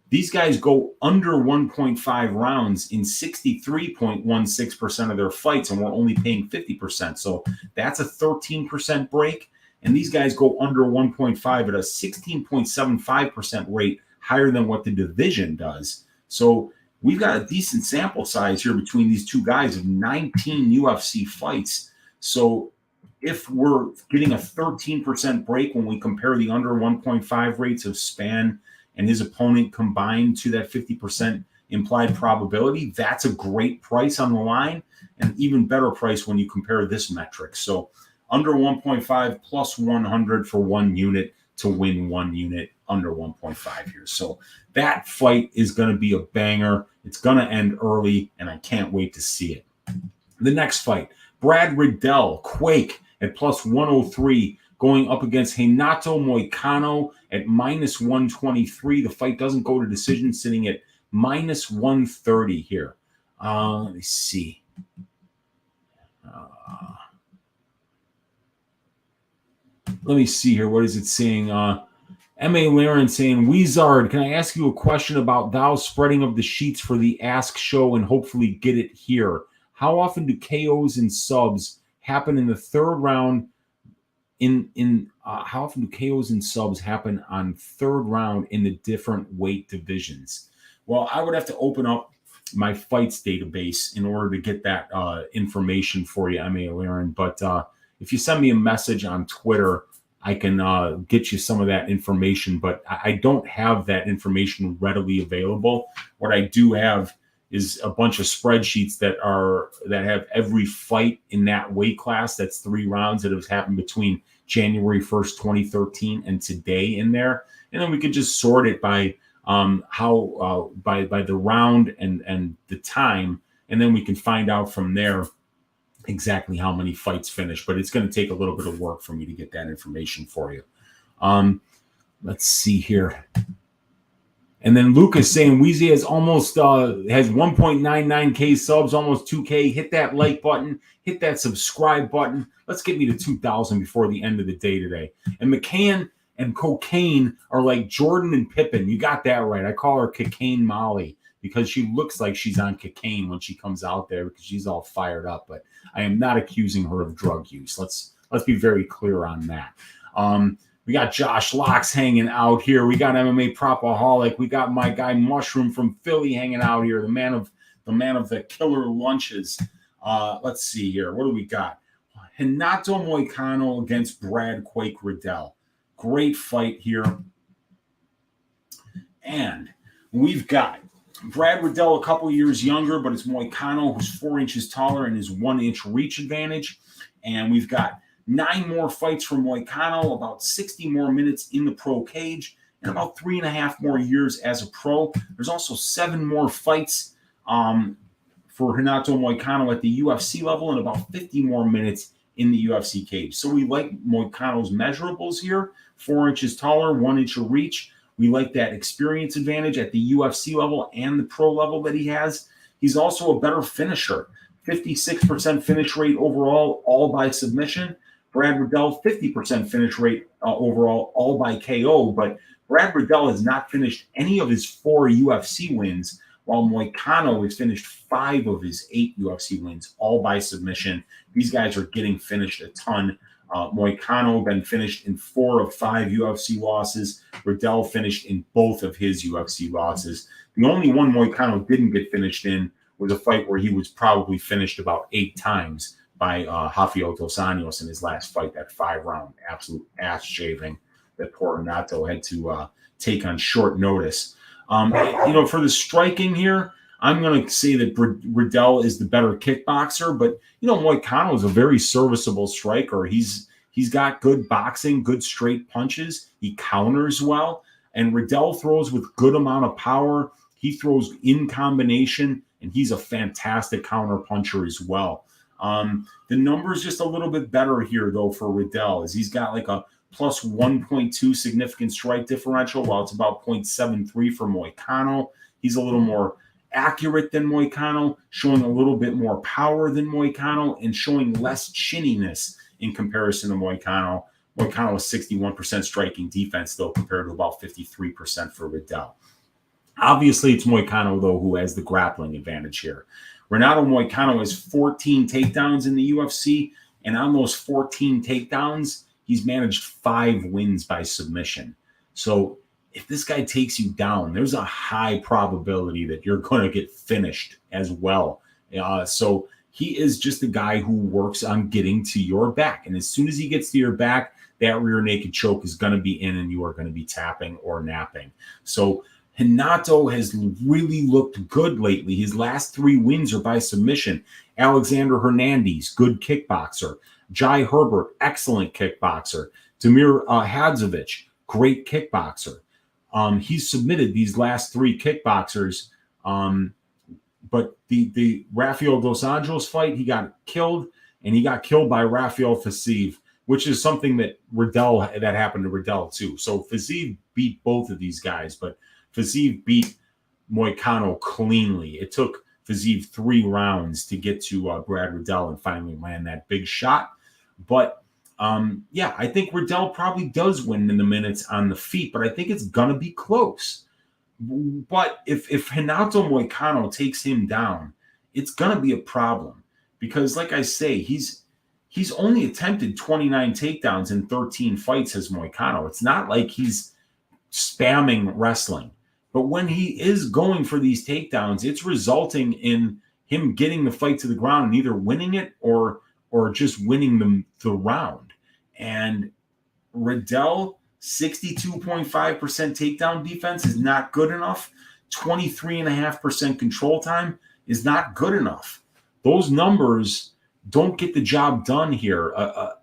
these guys go under 1.5 rounds in 63.16% of their fights, and we're only paying 50%. So that's a 13% break. and these guys go under 1.5 at a 16.75% rate, higher than what the division does. So we've got a decent sample size here between these two guys of 19 UFC fights. So if we're getting a 13% break when we compare the under 1.5 rates of Spann and his opponent combined to that 50% implied probability, that's a great price on the line, and even better price when you compare this metric. So under 1.5 plus 100 for 1 unit to win 1 unit under 1.5 here. So that fight is going to be a banger. It's going to end early, and I can't wait to see it. The next fight, Brad Riddell, Quake at plus 103, going up against Renato Moicano at minus 123. The fight doesn't go to decision, sitting at minus 130 here. Let me see. Let me see here. What is it saying? M.A. Laren saying, Weezard, can I ask you a question about thou spreading of the sheets for the Ask show and hopefully get it here? How often do KOs and subs happen in the third round? How often do KOs and subs happen on third round in the different weight divisions? Well, I would have to open up my fights database in order to get that information for you, M.A. Laren. But if you send me a message on Twitter, I can get you some of that information, but I don't have that information readily available. What I do have is a bunch of spreadsheets that have every fight in that weight class. That's 3 rounds that have happened between January 1st, 2013 and today in there. And then we could just sort it by by the round and the time. And then we can find out from there exactly how many fights finished, but it's going to take a little bit of work for me to get that information for you. Let's see here. And then Lucas saying Weezy has almost has 1.99K subs, almost 2K. Hit that like button, hit that subscribe button. Let's get me to 2,000 before the end of the day today. And McCann and Cocaine are like Jordan and Pippen. You got that right. I call her Cocaine Molly because she looks like she's on cocaine when she comes out there because she's all fired up. But I am not accusing her of drug use. Let's be very clear on that. We got Josh Locks hanging out here. We got MMA Propaholic. We got my guy Mushroom from Philly hanging out here. The man of the killer lunches. Let's see here. What do we got? Renato Moicano against Brad Quake Riddell. Great fight here. And we've got Brad Riddell a couple years younger, but it's Moicano who's 4 inches taller and his 1 inch reach advantage. And we've got 9 more fights from Moicano, about 60 more minutes in the pro cage, and about 3.5 more years as a pro. There's also 7 more fights for Renato Moicano at the UFC level and about 50 more minutes in the UFC cage. So we like Moicano's measurables here, 4 inches taller, 1 inch of reach. We like that experience advantage at the UFC level and the pro level that he has. He's also a better finisher. 56% finish rate overall, all by submission. Brad Riddell, 50% finish rate overall, all by KO. But Brad Riddell has not finished any of his 4 UFC wins, while Moicano has finished 5 of his 8 UFC wins, all by submission. These guys are getting finished a ton. Moicano been finished in 4 of 5 UFC losses. Riddell finished in both of his UFC losses. The only one Moicano didn't get finished in was a fight where he was probably finished about 8 times by Rafael dos Anjos in his last fight, that 5-round absolute ass shaving that poor Renato had to take on short notice. For the striking here, I'm going to say that Riddell is the better kickboxer, but Moicano is a very serviceable striker. He's got good boxing, good straight punches. He counters well, and Riddell throws with good amount of power. He throws in combination, and he's a fantastic counter puncher as well. The number is just a little bit better here, though, for Riddell, as he's got like a plus 1.2 significant strike differential, while it's about 0.73 for Moicano. He's a little more accurate than Moicano, showing a little bit more power than Moicano, and showing less chinniness in comparison to Moicano. Moicano is 61% striking defense, though, compared to about 53% for Riddell. Obviously, it's Moicano, though, who has the grappling advantage here. Renato Moicano has 14 takedowns in the UFC, and on those 14 takedowns, he's managed 5 wins by submission. So if this guy takes you down, there's a high probability that you're going to get finished as well. So he is just a guy who works on getting to your back. And as soon as he gets to your back, that rear naked choke is going to be in and you are going to be tapping or napping. So Renato has really looked good lately. His last 3 wins are by submission. Alexander Hernandez, good kickboxer. Jai Herbert, excellent kickboxer. Damir Hadzovic, great kickboxer. He's submitted these last 3 kickboxers. But the Rafael Dos Anjos fight, he got killed, and he got killed by Rafael Fiziev, which is something that happened to Riddell too. So Fiziev beat both of these guys, but Fiziev beat Moicano cleanly. It took Fiziev 3 rounds to get to Brad Riddell and finally land that big shot. But I think Riddell probably does win in the minutes on the feet, but I think it's gonna be close. But if Renato Moicano takes him down, it's gonna be a problem because, like I say, he's only attempted 29 takedowns in 13 fights as Moicano. It's not like he's spamming wrestling. But when he is going for these takedowns, it's resulting in him getting the fight to the ground and either winning it or just winning the round. And Riddell, 62.5% takedown defense is not good enough. 23.5% control time is not good enough. Those numbers don't get the job done here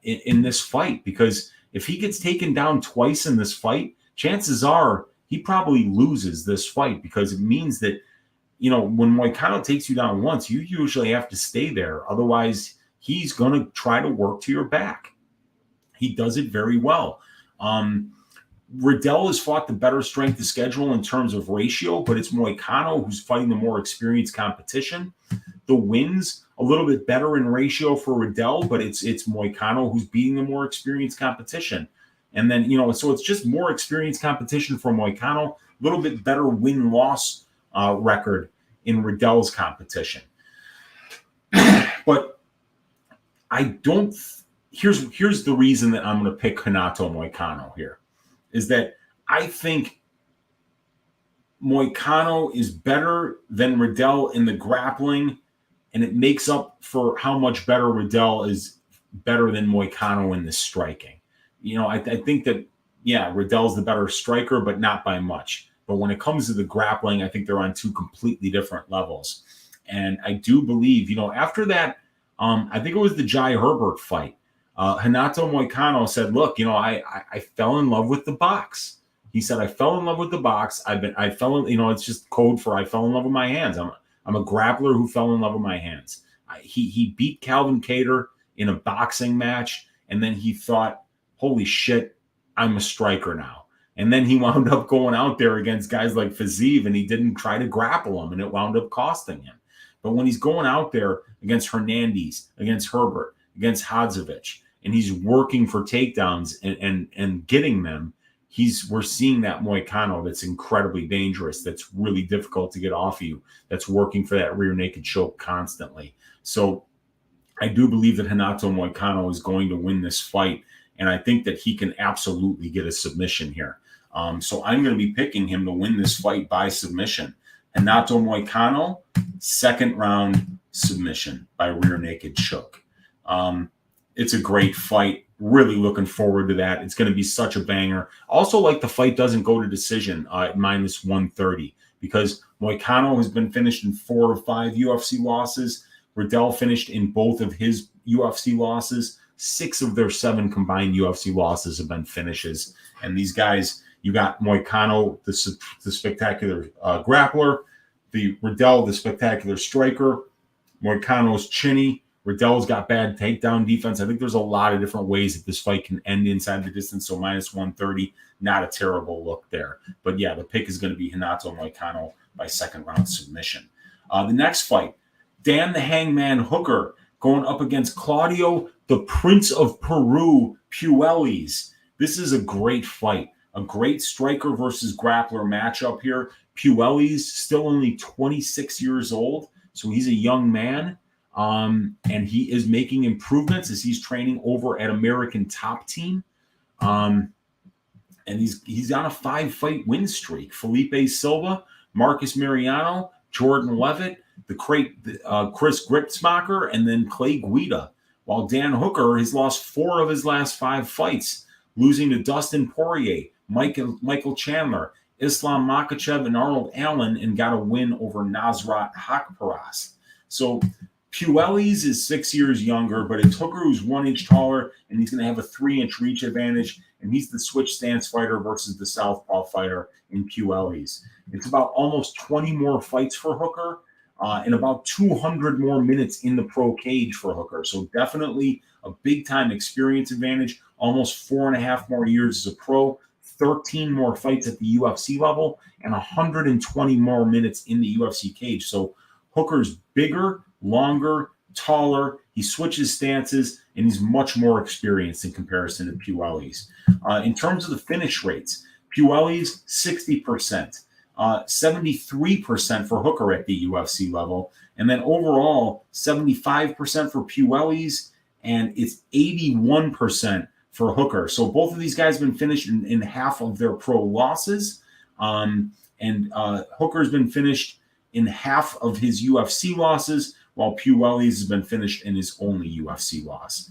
in this fight, because if he gets taken down twice in this fight, chances are he probably loses this fight, because it means that, when Moicano takes you down once, you usually have to stay there. Otherwise, he's going to try to work to your back. He does it very well. Riddell has fought the better strength of schedule in terms of ratio, but it's Moicano who's fighting the more experienced competition. The wins a little bit better in ratio for Riddell, but it's Moicano who's beating the more experienced competition. And then, so it's just more experienced competition for Moicano, a little bit better win-loss record in Riddell's competition. But I don't. Here's the reason that I'm going to pick Renato Moicano here, is that I think Moicano is better than Riddell in the grappling, and it makes up for how much better Riddell is better than Moicano in the striking. I think that, Riddell's the better striker, but not by much. But when it comes to the grappling, I think they're on 2 completely different levels. And I do believe, after that, I think it was the Jai Herbert fight, Renato Moicano said, look, I fell in love with the box. He said, I fell in love with the box. It's just code for I fell in love with my hands. I'm a grappler who fell in love with my hands. He beat Calvin Kattar in a boxing match, and then he thought, holy shit, I'm a striker now. And then he wound up going out there against guys like Fiziev, and he didn't try to grapple him, and it wound up costing him. But when he's going out there against Hernandez, against Herbert, against Hadzovic, and he's working for takedowns and getting them, we're seeing that Moicano that's incredibly dangerous, that's really difficult to get off you, that's working for that rear naked choke constantly. So I do believe that Renato Moicano is going to win this fight, and I think that he can absolutely get a submission here. So I'm going to be picking him to win this fight by submission. Renato Moicano, 2nd round submission by rear naked choke. It's a great fight. Really looking forward to that. It's going to be such a banger. Also, like, the fight doesn't go to decision at -130, because Moicano has been finished in 4 or 5 UFC losses. Riddell finished in both of his UFC losses. 6 of their 7 combined UFC losses have been finishes. And these guys, you got Moicano, the spectacular grappler, the Riddell, the spectacular striker. Moicano's chinny. Riddell's got bad takedown defense. I think there's a lot of different ways that this fight can end inside the distance. So -130, not a terrible look there. But the pick is going to be Renato Moicano by 2nd round submission. The next fight, Dan the Hangman Hooker going up against Claudio, the Prince of Peru, Puelles. This is a great fight. A great striker versus grappler matchup here. Puelles, still only 26 years old, so he's a young man. And he is making improvements as he's training over at American Top Team. And he's on a 5-fight win streak. Felipe Silva, Marcus Mariano, Jordan Levitt, Chris Gripsmacher, and then Clay Guida. While Dan Hooker has lost 4 of his last 5 fights, losing to Dustin Poirier, Michael Chandler, Islam Makhachev, and Arnold Allen, and got a win over Nasrat Haqparast. So Puelles is 6 years younger, but it's Hooker who's 1 inch taller, and he's going to have a 3-inch reach advantage, and he's the switch stance fighter versus the southpaw fighter in Puelles. It's about almost 20 more fights for Hooker, and about 200 more minutes in the pro cage for Hooker. So definitely a big-time experience advantage, almost 4.5 more years as a pro, 13 more fights at the UFC level, and 120 more minutes in the UFC cage. So Hooker's bigger, longer, taller. He switches stances, and he's much more experienced in comparison to Puelles. In terms of the finish rates, Puelles 60%, 73% for Hooker at the UFC level, and then overall 75% for Puelles, and it's 81% for Hooker. So both of these guys have been finished in half of their pro losses, and Hooker's been finished in half of his UFC losses, while Puelles has been finished in his only UFC loss.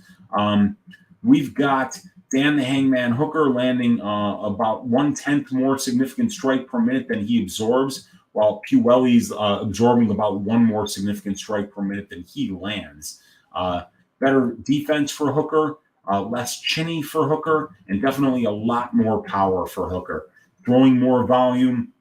We've got Dan the Hangman Hooker landing about 1/10 more significant strike per minute than he absorbs, while Puelles absorbing about 1 more significant strike per minute than he lands. Better defense for Hooker, less chinny for Hooker, and definitely a lot more power for Hooker. Throwing more volume.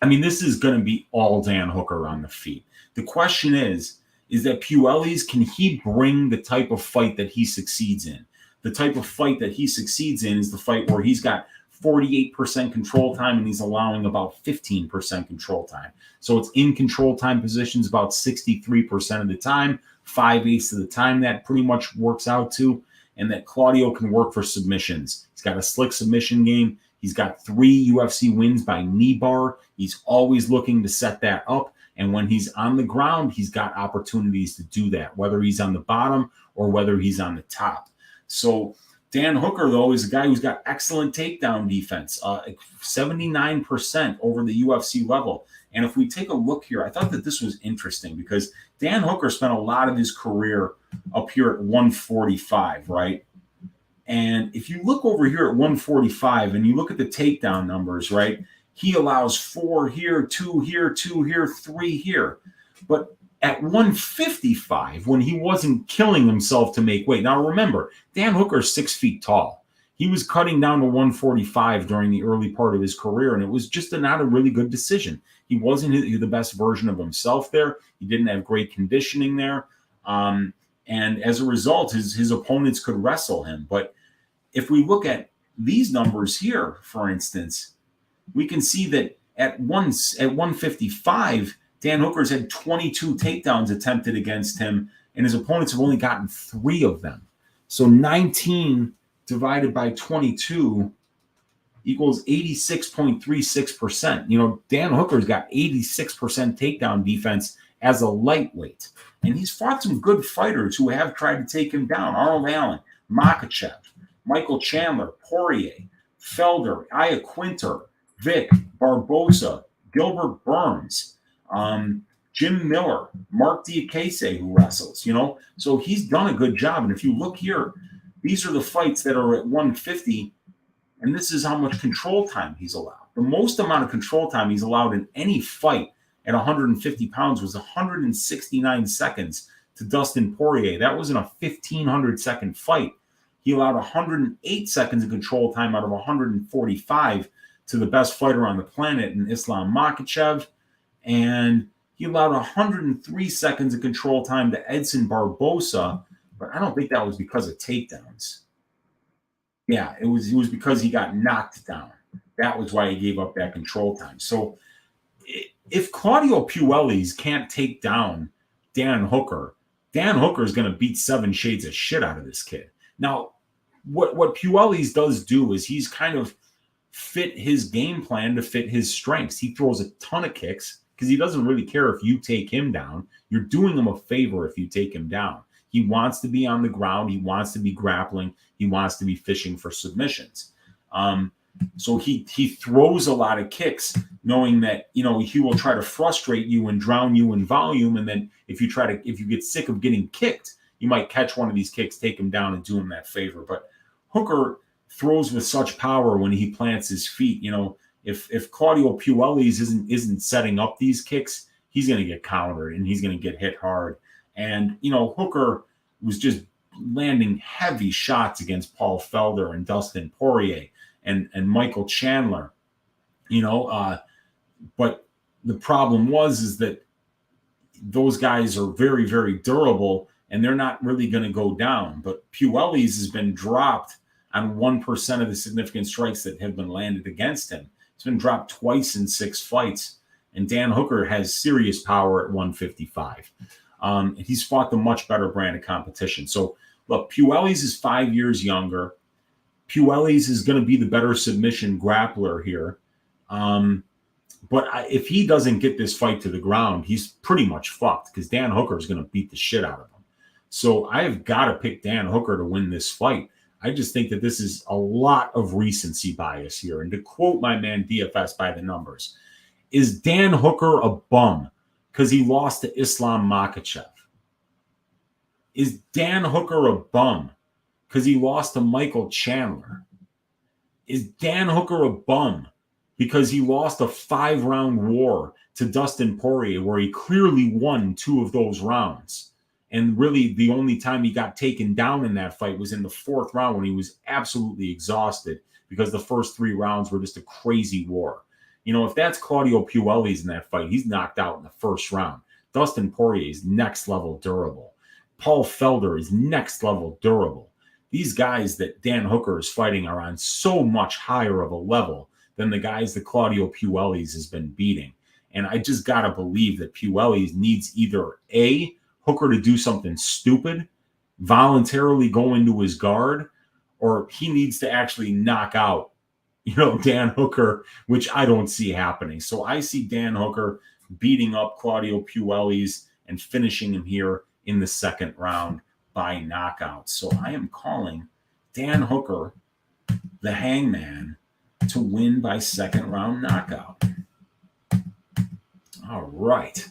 I mean, this is going to be all Dan Hooker on the feet. The question is that Puelles, can he bring the type of fight that he succeeds in? The type of fight that he succeeds in is the fight where he's got 48% control time and he's allowing about 15% control time. So it's in control time positions about 63% of the time, 5/8 of the time that pretty much works out to, and that Claudio can work for submissions. He's got a slick submission game. He's got 3 UFC wins by knee bar. He's always looking to set that up. And when he's on the ground, he's got opportunities to do that, whether he's on the bottom or whether he's on the top. So Dan Hooker, though, is a guy who's got excellent takedown defense, 79% over the UFC level. And if we take a look here, I thought that this was interesting because Dan Hooker spent a lot of his career up here at 145, right? And if you look over here at 145 and you look at the takedown numbers, right, he allows 4 here, 2 here, 2 here, 3 here. But at 155, when he wasn't killing himself to make weight. Now, remember, Dan Hooker's 6 feet tall. He was cutting down to 145 during the early part of his career, and it was just not a really good decision. He wasn't the best version of himself there. He didn't have great conditioning there. And as a result, his opponents could wrestle him. But if we look at these numbers here, for instance, we can see that at 155, Dan Hooker's had 22 takedowns attempted against him, and his opponents have only gotten 3 of them. So 19 divided by 22 equals 86.36%. You know, Dan Hooker's got 86% takedown defense as a lightweight. And he's fought some good fighters who have tried to take him down. Arnold Allen, Makhachev, Michael Chandler, Poirier, Felder, Iaquinter, Vic, Barbosa, Gilbert Burns, Jim Miller, Mark Diakese, who wrestles, you know. So he's done a good job. And if you look here, these are the fights that are at 150, and this is how much control time he's allowed. The most amount of control time he's allowed in any fight at 150 pounds was 169 seconds to Dustin Poirier. That was in a 1,500-second fight. He allowed 108 seconds of control time out of 145 to the best fighter on the planet in Islam Makhachev. And he allowed 103 seconds of control time to Edson Barbosa, but I don't think that was because of takedowns. Yeah, it was because he got knocked down. That was why he gave up that control time. So if Claudio Puelles can't take down Dan Hooker is going to beat 7 shades of shit out of this kid. Now, what Puelles does do is he's kind of fit his game plan to fit his strengths. He throws a ton of kicks because he doesn't really care if you take him down. You're doing him a favor if you take him down. He wants to be on the ground. He wants to be grappling. He wants to be fishing for submissions. So he throws a lot of kicks, knowing that, you know, he will try to frustrate you and drown you in volume. And then if you get sick of getting kicked, you might catch one of these kicks, take him down, and do him that favor. But Hooker throws with such power when he plants his feet. You know, if Claudio Puelles isn't setting up these kicks, he's going to get countered and he's going to get hit hard. And, you know, Hooker was just landing heavy shots against Paul Felder and Dustin Poirier and Michael Chandler, you know, but the problem is that those guys are very, very durable and they're not really going to go down. But Puelles has been dropped on 1% of the significant strikes that have been landed against him. It's been dropped twice in 6 fights. And Dan Hooker has serious power at 155. He's fought the much better brand of competition. So, look, Puelles is 5 years younger. Puelles is going to be the better submission grappler here. But if he doesn't get this fight to the ground, he's pretty much fucked because Dan Hooker is going to beat the shit out of him. So I have got to pick Dan Hooker to win this fight. I just think that this is a lot of recency bias here. And to quote my man DFS by the numbers, is Dan Hooker a bum because he lost to Islam Makhachev? Is Dan Hooker a bum because he lost to Michael Chandler? Is Dan Hooker a bum because he lost a 5-round war to Dustin Poirier where he clearly won 2 of those rounds? And really the only time he got taken down in that fight was in the 4th round when he was absolutely exhausted because the first 3 rounds were just a crazy war. You know, if that's Claudio Puelles in that fight, he's knocked out in the 1st round. Dustin Poirier is next level durable. Paul Felder is next level durable. These guys that Dan Hooker is fighting are on so much higher of a level than the guys that Claudio Puelles has been beating. And I just got to believe that Puelles needs either A, Hooker to do something stupid, voluntarily go into his guard, or he needs to actually knock out, you know, Dan Hooker, which I don't see happening. So I see Dan Hooker beating up Claudio Puelles and finishing him here in the 2nd round by knockout. So I am calling Dan Hooker, the Hangman, to win by 2nd round knockout. All right.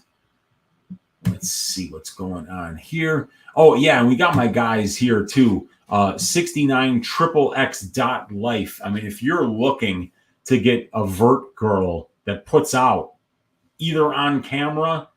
Let's see what's going on here. Oh, yeah, and we got my guys here, too. 69XXX.life. I mean, if you're looking to get a vert girl that puts out either on camera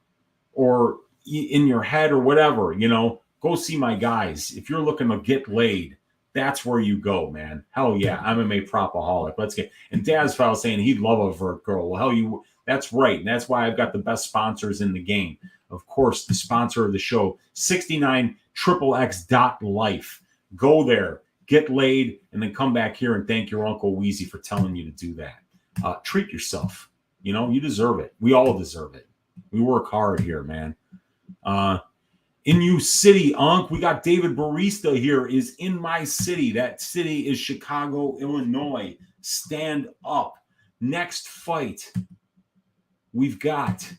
or in your head or whatever, you know, go see my guys. If you're looking to get laid, that's where you go, man. Hell yeah, MMA propaholic. Let's get. And Daz File saying he'd love a vert girl. Well, hell, that's right. And that's why I've got the best sponsors in the game. Of course, the sponsor of the show, 69XXX.life. Go there, get laid, and then come back here and thank your Uncle Weezy for telling you to do that. Treat yourself. You know, you deserve it. We all deserve it. We work hard here, man. In you city, Unc, we got David Barista here is in my city. That city is Chicago, Illinois. Stand up. Next fight, we've got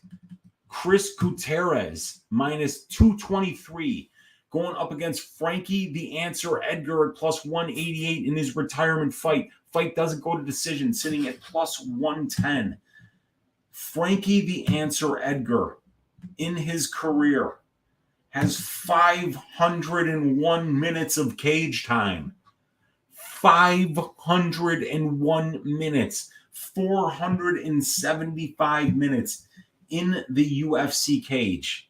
Chris Gutierrez minus 223 going up against Frankie the Answer Edgar at plus 188 in his retirement fight. Fight doesn't go to decision, sitting at plus 110. Frankie the Answer Edgar in his career has 501 minutes of cage time. 501 minutes. 475 minutes in the UFC cage.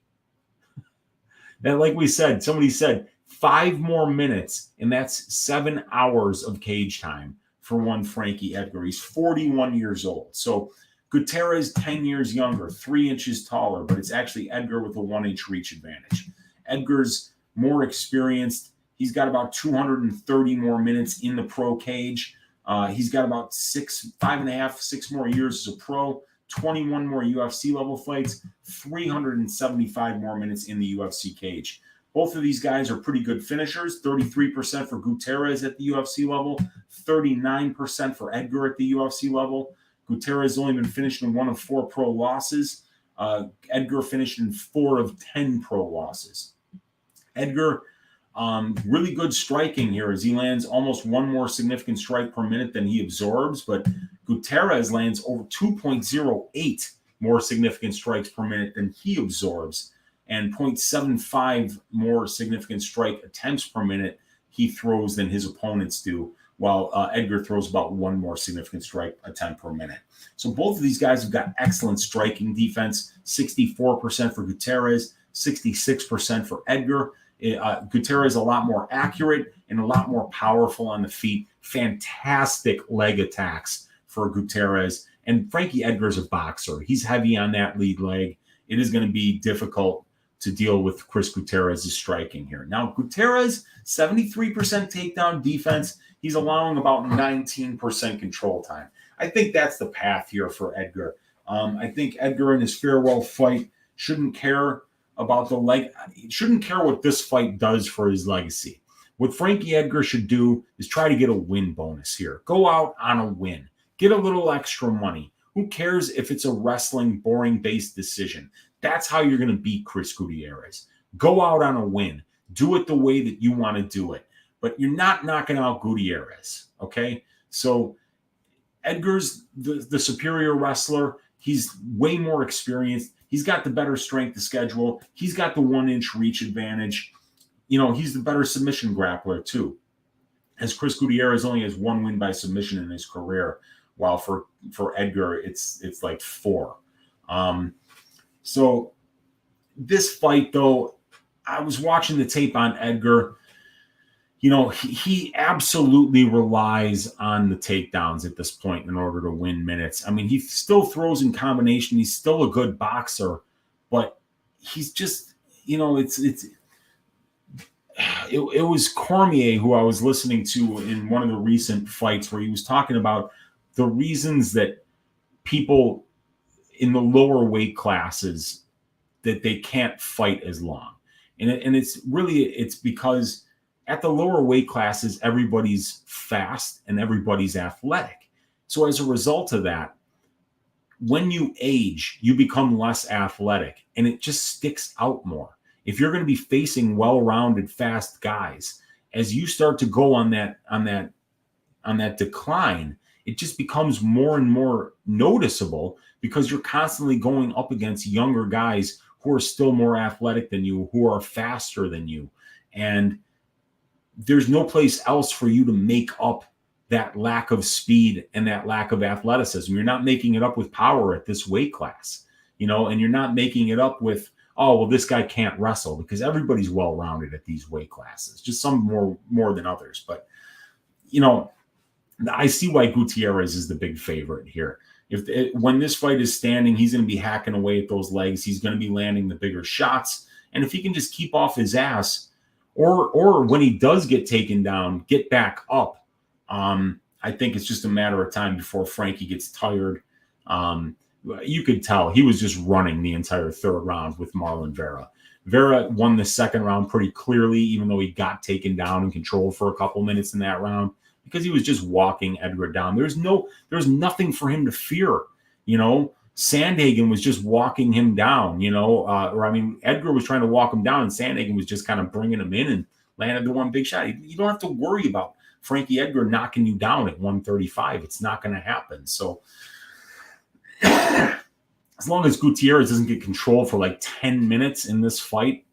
That, like we said, somebody said 5 more minutes, and that's 7 hours of cage time for one Frankie Edgar. He's 41 years old. So Gutierrez, 10 years younger, 3 inches taller, but it's actually Edgar with a 1-inch reach advantage. Edgar's more experienced. He's got about 230 more minutes in the pro cage. He's got about 5.5, 6 more years as a pro, 21 more UFC level fights, 375 more minutes in the UFC cage. Both of these guys are pretty good finishers. 33% for Gutierrez at the UFC level, 39% for Edgar at the UFC level. Gutierrez has only been finished in 1 of 4 pro losses. Edgar finished in 4 of 10 pro losses. Edgar, really good striking here as he lands almost one more significant strike per minute than he absorbs, but Gutierrez lands over 2.08 more significant strikes per minute than he absorbs, and 0.75 more significant strike attempts per minute he throws than his opponents do, while Edgar throws about one more significant strike attempt per minute. So both of these guys have got excellent striking defense, 64% for Gutierrez, 66% for Edgar. Gutierrez a lot more accurate and a lot more powerful on the feet. Fantastic leg attacks for Gutierrez. And Frankie Edgar's a boxer. He's heavy on that lead leg. It is going to be difficult to deal with Chris Gutierrez's striking here. Now, Gutierrez, 73% takedown defense. He's allowing about 19% control time. I think that's the path here for Edgar. I think Edgar in his farewell fight shouldn't care about the leg. He shouldn't care what this fight does for his legacy. What Frankie Edgar should do is try to get a win bonus here. Go out on a win. Get a little extra money. Who cares if it's a wrestling, boring-based decision? That's how you're going to beat Chris Gutierrez. Go out on a win. Do it the way that you want to do it. But you're not knocking out Gutierrez, okay? So Edgar's the superior wrestler. He's way more experienced. He's got the better strength of schedule. He's got the 1-inch reach advantage. You know, he's the better submission grappler too. As Chris Gutierrez only has one win by submission in his career, while for Edgar, it's like 4. So this fight, though, I was watching the tape on Edgar. You know, he absolutely relies on the takedowns at this point in order to win minutes. I mean, he still throws in combination. He's still a good boxer, but he's just, you know, it was Cormier who I was listening to in one of the recent fights where he was talking about the reasons that people in the lower weight classes that they can't fight as long. And it's because at the lower weight classes, everybody's fast and everybody's athletic. So as a result of that, when you age, you become less athletic and it just sticks out more. If you're going to be facing well-rounded, fast guys, as you start to go on that decline, it just becomes more and more noticeable because you're constantly going up against younger guys who are still more athletic than you, who are faster than you. And there's no place else for you to make up that lack of speed and that lack of athleticism. You're not making it up with power at this weight class, you know, and you're not making it up with, oh, well, this guy can't wrestle, because everybody's well-rounded at these weight classes, just some more than others. But, you know, I see why Gutierrez is the big favorite here. When this fight is standing, he's going to be hacking away at those legs. He's going to be landing the bigger shots. And if he can just keep off his ass, or when he does get taken down, get back up, I think it's just a matter of time before Frankie gets tired. You could tell he was just running the entire third round with Marlon Vera. Vera won the second round pretty clearly, even though he got taken down and controlled for a couple minutes in that round, because he was just walking Edgar down. There's nothing for him to fear. You know, Sandhagen was just walking him down, you know, Edgar was trying to walk him down and Sandhagen was just kind of bringing him in and landed the one big shot. You don't have to worry about Frankie Edgar knocking you down at 135. It's not going to happen. So as long as Gutierrez doesn't get controlled for like 10 minutes in this fight,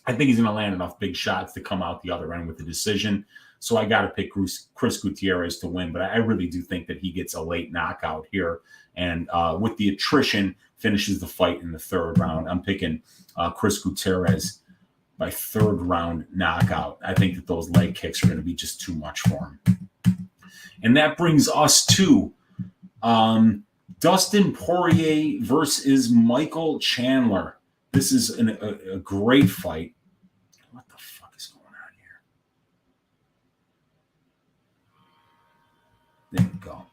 I think he's going to land enough big shots to come out the other end with the decision. So I got to pick Chris Gutierrez to win, but I really do think that he gets a late knockout here. And with the attrition, finishes the fight in the third round. I'm picking Chris Gutierrez by third round knockout. I think that those leg kicks are going to be just too much for him. And that brings us to Dustin Poirier versus Michael Chandler. This is a great fight. What the fuck is going on here? There we go.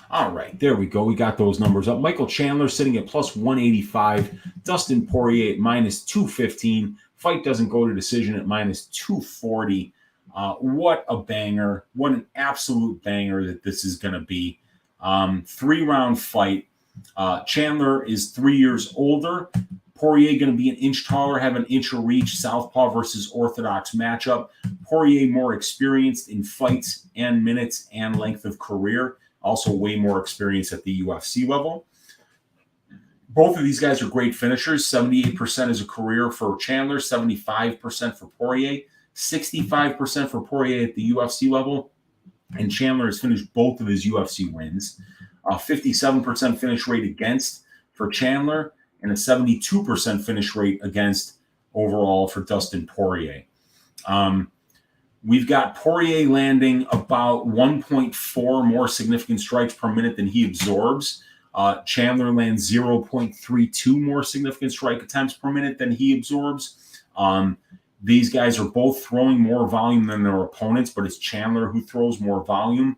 All right, there we go. We got those numbers up. Michael Chandler sitting at plus 185. Dustin Poirier at minus 215. Fight doesn't go to decision at minus 240. What a banger. What an absolute banger that this is going to be. 3-round fight. Chandler is 3 years older, Poirier going to be an inch taller, have an inch of reach, southpaw versus orthodox matchup. Poirier more experienced in fights and minutes and length of career, also way more experience at the UFC level. Both of these guys are great finishers. 78% is a career for Chandler, 75% for Poirier, 65% for Poirier at the UFC level. And Chandler has finished both of his UFC wins. 57% finish rate against for Chandler and a 72% finish rate against overall for Dustin Poirier. We've got Poirier landing about 1.4 more significant strikes per minute than he absorbs. Chandler lands 0.32 more significant strike attempts per minute than he absorbs. These guys are both throwing more volume than their opponents, but it's Chandler who throws more volume.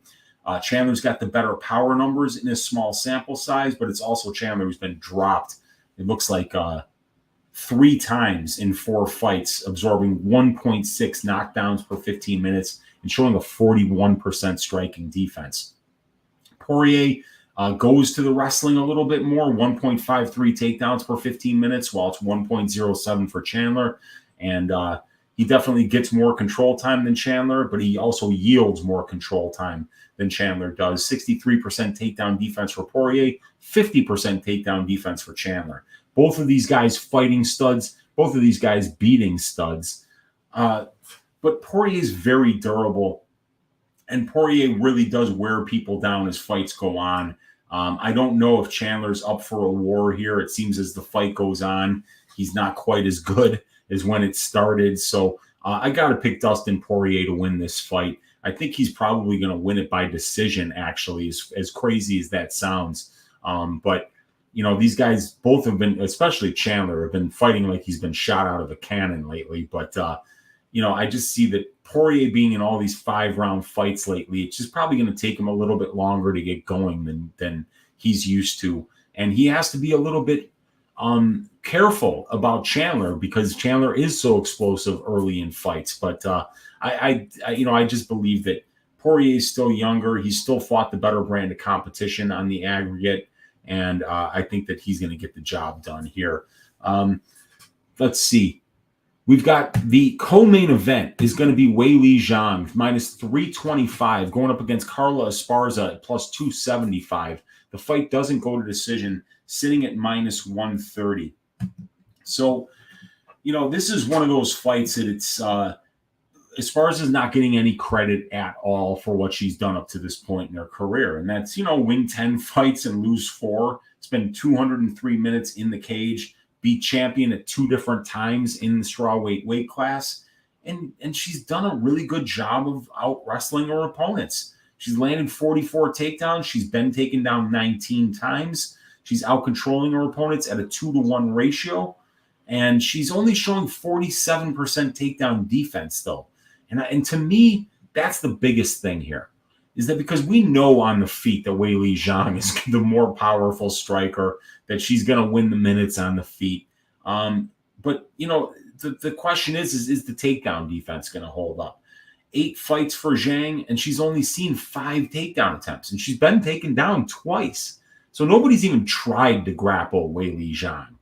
Chandler's got the better power numbers in his small sample size, but it's also Chandler who's been dropped. It looks like 3 times in 4 fights, absorbing 1.6 knockdowns per 15 minutes and showing a 41% striking defense. Poirier goes to the wrestling a little bit more, 1.53 takedowns per 15 minutes, while it's 1.07 for Chandler. And he definitely gets more control time than Chandler, but he also yields more control time than Chandler does. 63% takedown defense for Poirier, 50% takedown defense for Chandler. Both of these guys fighting studs, both of these guys beating studs. But Poirier is very durable, and Poirier really does wear people down as fights go on. I don't know if Chandler's up for a war here. It seems as the fight goes on, he's not quite as good as when it started. So I got to pick Dustin Poirier to win this fight. I think he's probably going to win it by decision, actually, as crazy as that sounds. But, you know, these guys both have been, especially Chandler, have been fighting like he's been shot out of a cannon lately. But, you know, I just see that Poirier being in all these 5-round fights lately, it's just probably going to take him a little bit longer to get going than he's used to. And he has to be a little bit careful about Chandler because Chandler is so explosive early in fights. But I just believe that Poirier is still younger. He's still fought the better brand of competition on the aggregate. And I think that he's going to get the job done here. Let's see. We've got the co-main event is going to be Weili Zhang, minus 325, going up against Carla Esparza at plus 275. The fight doesn't go to decision, sitting at minus 130. So, you know, this is one of those fights that it's Esparza's not getting any credit at all for what she's done up to this point in her career. And that's, you know, win 10 fights and lose 4, spend 203 minutes in the cage, be champion at 2 different times in the strawweight weight class. And she's done a really good job of out wrestling her opponents. She's landed 44 takedowns. She's been taken down 19 times. She's out controlling her opponents at a 2-to-1 ratio. And she's only showing 47% takedown defense, though. And to me, that's the biggest thing here, is that because we know on the feet that Weili Zhang is the more powerful striker, that she's going to win the minutes on the feet. But, you know, the question is the takedown defense going to hold up? 8 fights for Zhang, and she's only seen 5 takedown attempts, and she's been taken down twice. So nobody's even tried to grapple Weili Zhang.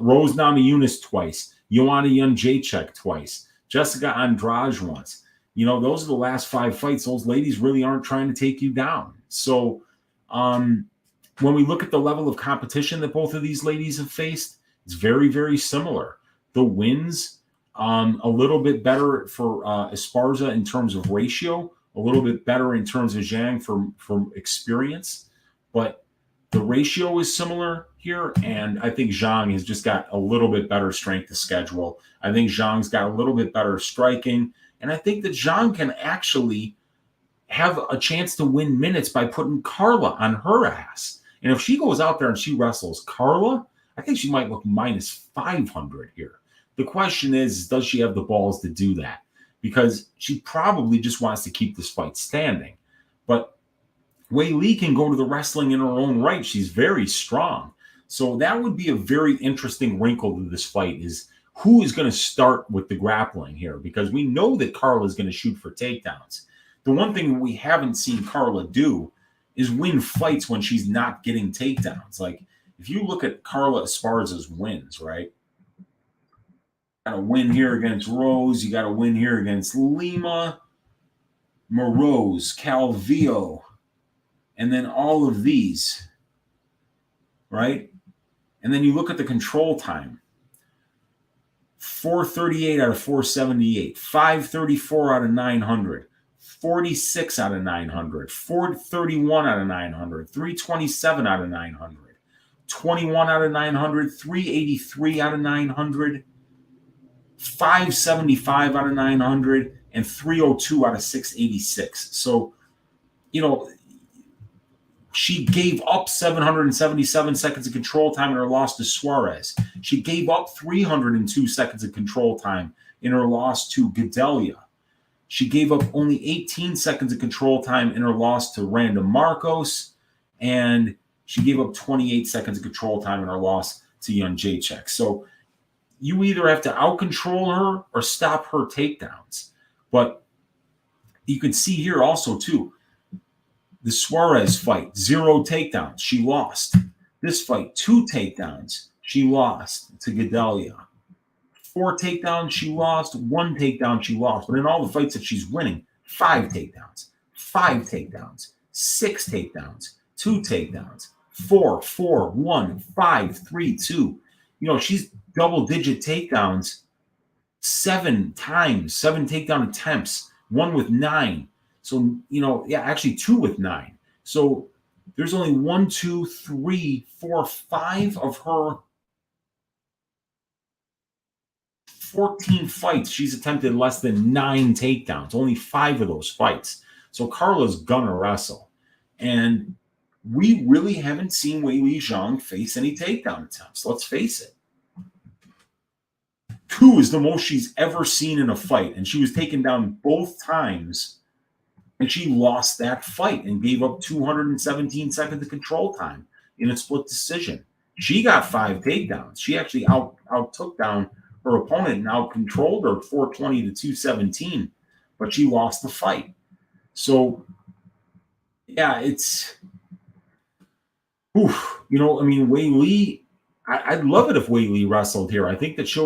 Rose Namajunas twice, Joanna Jędrzejczyk twice, Jessica Andrade once. You know, those are the last 5 fights. Those ladies really aren't trying to take you down. So when we look at the level of competition that both of these ladies have faced, it's very, very similar. The wins, a little bit better for Esparza in terms of ratio, a little bit better in terms of Zhang from experience. But the ratio is similar here, and I think Zhang has just got a little bit better strength of schedule. I think Zhang's got a little bit better striking, and I think that Zhang can actually have a chance to win minutes by putting Carla on her ass. And if she goes out there and she wrestles Carla, I think she might look minus 500 here. The question is, does she have the balls to do that? Because she probably just wants to keep this fight standing. But Weili can go to the wrestling in her own right. She's very strong. So that would be a very interesting wrinkle to this fight, is who is going to start with the grappling here? Because we know that Carla is going to shoot for takedowns. The one thing we haven't seen Carla do is win fights when she's not getting takedowns. Like, if you look at Carla Esparza's wins, right? Got a win here against Rose. You got a win here against Lima, Moroz, Calvillo, and then all of these, right? And then you look at the control time. 438 out of 478, 534 out of 900, 46 out of 900, 431 out of 900, 327 out of 900, 21 out of 900, 383 out of 900, 575 out of 900, and 302 out of 686. So, she gave up 777 seconds of control time in her loss to Suarez. She gave up 302 seconds of control time in her loss to Gadelha. She gave up only 18 seconds of control time in her loss to Randa Marcos. And she gave up 28 seconds of control time in her loss to Jędrzejczyk. So you either have to out-control her or stop her takedowns. But you can see here also, too, the Suarez fight, 0 takedowns. She lost. This fight, 2 takedowns. She lost to Gadelha. 4 takedowns, she lost. 1 takedown, she lost. But in all the fights that she's winning, 5 takedowns, 5 takedowns, 6 takedowns, 2 takedowns, 4, 4, 1, 5, 3, 2. She's double-digit takedowns 7 times, 7 takedown attempts, 1 with 9. So, actually 2 with 9. So there's only 1, 2, 3, 4, 5 of her 14 fights. She's attempted less than 9 takedowns, only 5 of those fights. So Carla's gonna wrestle. And we really haven't seen Weili Zhang face any takedown attempts. Let's face it. 2 is the most she's ever seen in a fight. And she was taken down both times. And she lost that fight and gave up 217 seconds of control time in a split decision. She got 5 takedowns. She actually out took down her opponent and out-controlled her 420 to 217, but she lost the fight. So, yeah, it's, Weili, I'd love it if Weili wrestled here. I think that she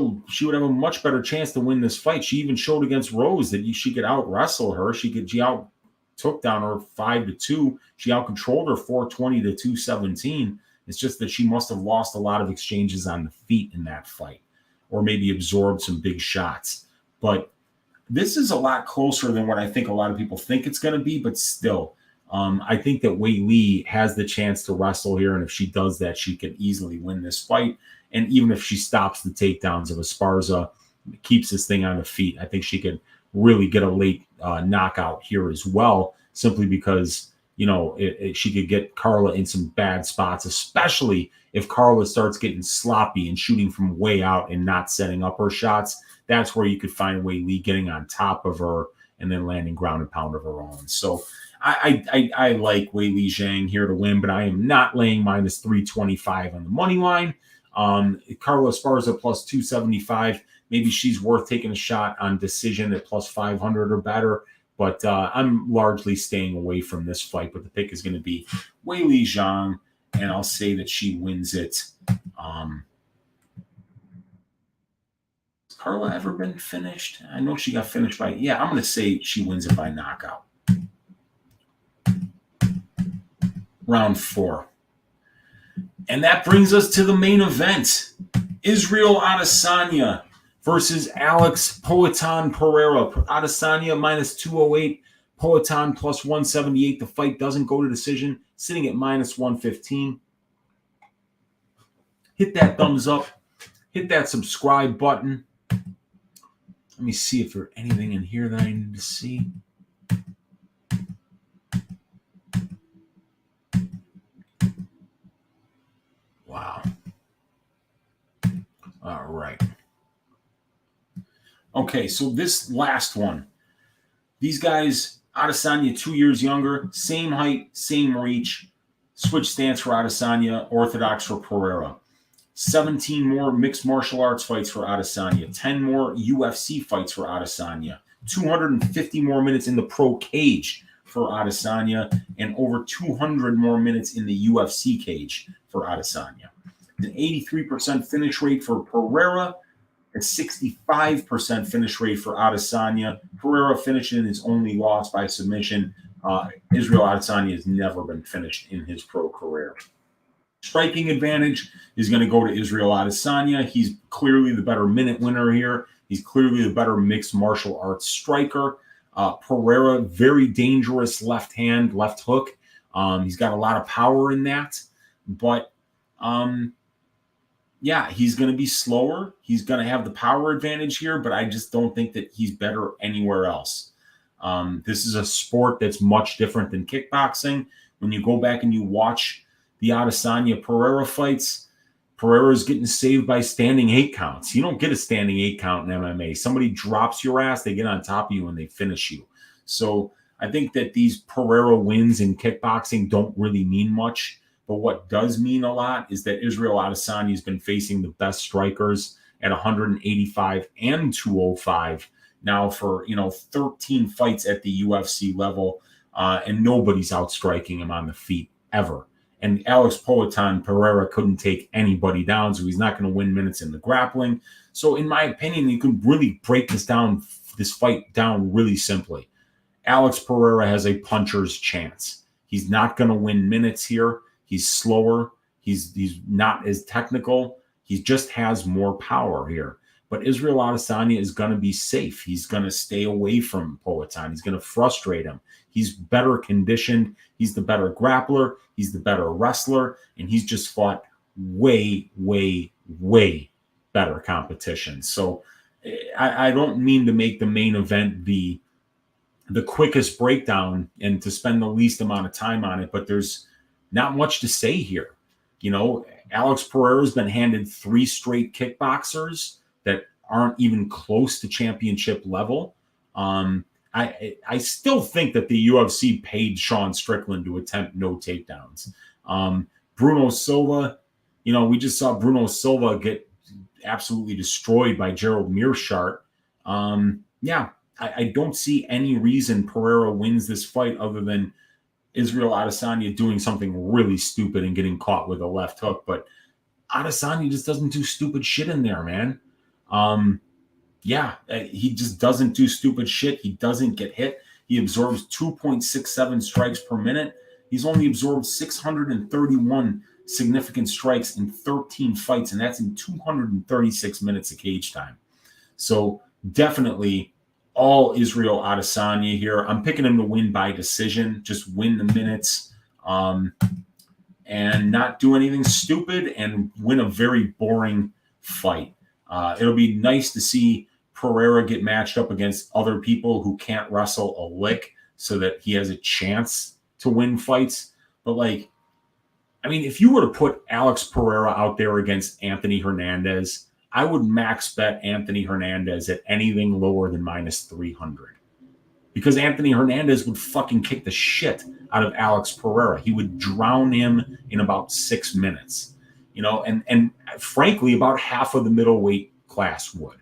would have a much better chance to win this fight. She even showed against Rose that she could out-wrestle her. She took down her 5-2. She out-controlled her 420 to 217. It's just that she must have lost a lot of exchanges on the feet in that fight, or maybe absorbed some big shots. But this is a lot closer than what I think a lot of people think it's going to be, but still, I think that Weili has the chance to wrestle here, and if she does that, she can easily win this fight. And even if she stops the takedowns of Esparza, keeps this thing on the feet, I think she could really get a late knockout here as well, simply because, she could get Carla in some bad spots, especially if Carla starts getting sloppy and shooting from way out and not setting up her shots. That's where you could find Weili getting on top of her and then landing ground and pound of her own. So I like Weili Zhang here to win, but I am not laying minus 325 on the money line. Carla Esparza plus 275. Maybe she's worth taking a shot on decision at plus 500 or better. But I'm largely staying away from this fight. But the pick is going to be Weili Zhang, and I'll say that she wins it. Has Carla ever been finished? I know she got finished by... Yeah, I'm going to say she wins it by knockout. Round 4. And that brings us to the main event. Israel Adesanya versus Alex Poatan Pereira. Adesanya minus 208, Poatan plus 178. The fight doesn't go to decision, sitting at minus 115. Hit that thumbs up. Hit that subscribe button. Let me see if there's anything in here that I need to see. Wow. All right. Okay, so this last one. These guys, Adesanya 2 years younger, same height, same reach. Switch stance for Adesanya, orthodox for Pereira. 17 more mixed martial arts fights for Adesanya. 10 more UFC fights for Adesanya. 250 more minutes in the pro cage for Adesanya and over 200 more minutes in the UFC cage for Adesanya. An 83% finish rate for Pereira, a 65% finish rate for Adesanya. Pereira finishing his only loss by submission. Israel Adesanya has never been finished in his pro career. Striking advantage is going to go to Israel Adesanya. He's clearly the better minute winner here. He's clearly the better mixed martial arts striker. Pereira, very dangerous left hand, left hook. He's got a lot of power in that. But, yeah, he's going to be slower. He's going to have the power advantage here, but I just don't think that he's better anywhere else. This is a sport that's much different than kickboxing. When you go back and you watch the Adesanya-Pereira fights, Pereira's getting saved by standing 8 counts. You don't get a standing 8 count in MMA. Somebody drops your ass, they get on top of you, and they finish you. So I think that these Pereira wins in kickboxing don't really mean much. But what does mean a lot is that Israel Adesanya has been facing the best strikers at 185 and 205 now for 13 fights at the UFC level, and nobody's outstriking him on the feet ever. And Alex Poatan Pereira couldn't take anybody down, so he's not going to win minutes in the grappling. So in my opinion, you can really break this fight down really simply. Alex Pereira has a puncher's chance. He's not going to win minutes here. He's slower. He's not as technical. He just has more power here. But Israel Adesanya is going to be safe. He's going to stay away from Poatan. He's going to frustrate him. He's better conditioned. He's the better grappler. He's the better wrestler. And he's just fought way, way, way better competition. So I don't mean to make the main event the quickest breakdown and to spend the least amount of time on it, but there's not much to say here. Alex Pereira's been handed 3 straight kickboxers that aren't even close to championship level. I still think that the UFC paid Sean Strickland to attempt no takedowns. Bruno Silva, we just saw Bruno Silva get absolutely destroyed by Gerald Meerschaert. I don't see any reason Pereira wins this fight other than Israel Adesanya doing something really stupid and getting caught with a left hook. But Adesanya just doesn't do stupid shit in there, man. He just doesn't do stupid shit. He doesn't get hit. He absorbs 2.67 strikes per minute. He's only absorbed 631 significant strikes in 13 fights, and that's in 236 minutes of cage time. So definitely all Israel Adesanya here. I'm picking him to win by decision, just win the minutes, and not do anything stupid and win a very boring fight. It'll be nice to see Pereira get matched up against other people who can't wrestle a lick so that he has a chance to win fights. But if you were to put Alex Pereira out there against Anthony Hernandez, I would max bet Anthony Hernandez at anything lower than -300. Because Anthony Hernandez would fucking kick the shit out of Alex Pereira. He would drown him in about 6 minutes. And frankly, about half of the middleweight class would.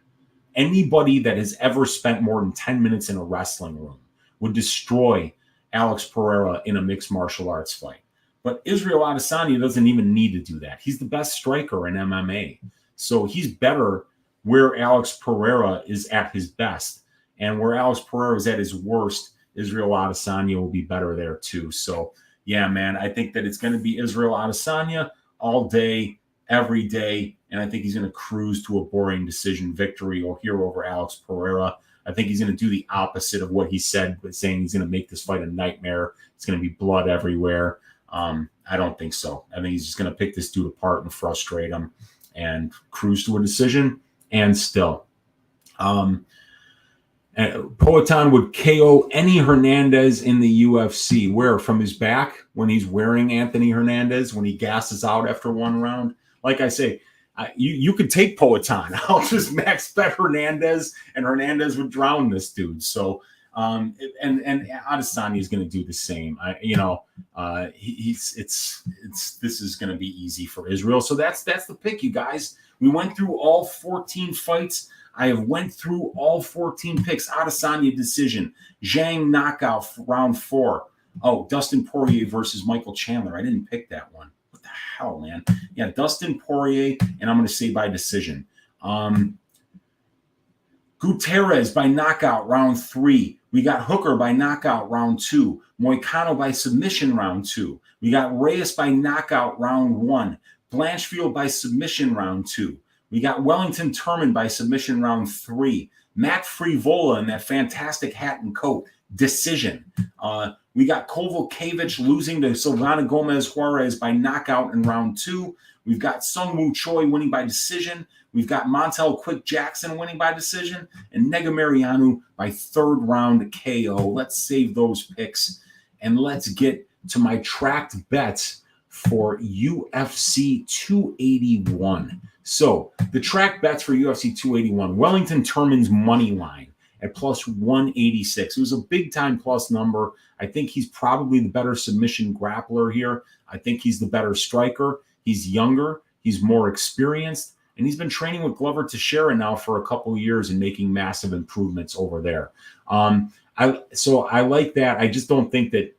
Anybody that has ever spent more than 10 minutes in a wrestling room would destroy Alex Pereira in a mixed martial arts fight. But Israel Adesanya doesn't even need to do that. He's the best striker in MMA. So he's better where Alex Pereira is at his best. And where Alex Pereira is at his worst, Israel Adesanya will be better there too. So, yeah, man, I think that it's going to be Israel Adesanya all day, every day. And I think he's going to cruise to a boring decision victory or here over Alex Pereira. I think he's going to do the opposite of what he said, but saying he's going to make this fight a nightmare. It's going to be blood everywhere. I don't think so. I think he's just going to pick this dude apart and frustrate him and cruise to a decision. And still, Poatan would KO any Hernandez in the UFC. Where? From his back when he's wearing Anthony Hernandez, when he gasses out after one round. Like I say, you could take Poatan. I'll just max bet Hernandez, and Hernandez would drown this dude. So, and Adesanya is going to do the same. This is going to be easy for Israel. So that's the pick, you guys. We went through all 14 fights I have went through all 14 picks. Adesanya decision. Zhang knockout round 4. Oh, Dustin Poirier versus Michael Chandler. I didn't pick that one. What the hell, man? Yeah, Dustin Poirier, and I'm going to say by decision. Gutierrez by knockout round 3. We got Hooker by knockout round 2. Moicano by submission round 2. We got Reyes by knockout round 1. Blanchfield by submission round 2. We got Wellington Turman by submission round 3. Matt Frevola in that fantastic hat and coat, decision. We got Kowalkiewicz losing to Silvana Gomez-Juarez by knockout in round 2. We've got Seungwoo Choi winning by decision. We've got Montel Quick Jackson winning by decision. And Negumereanu by 3rd round KO. Let's save those picks. And let's get to my tracked bets for UFC 281. So the track bets for UFC 281, Wellington Turman's money line at plus 186. It was a big time plus number. I think he's probably the better submission grappler here. I think he's the better striker. He's younger. He's more experienced. And he's been training with Glover Teixeira now for a couple of years and making massive improvements over there. So I like that. I just don't think that,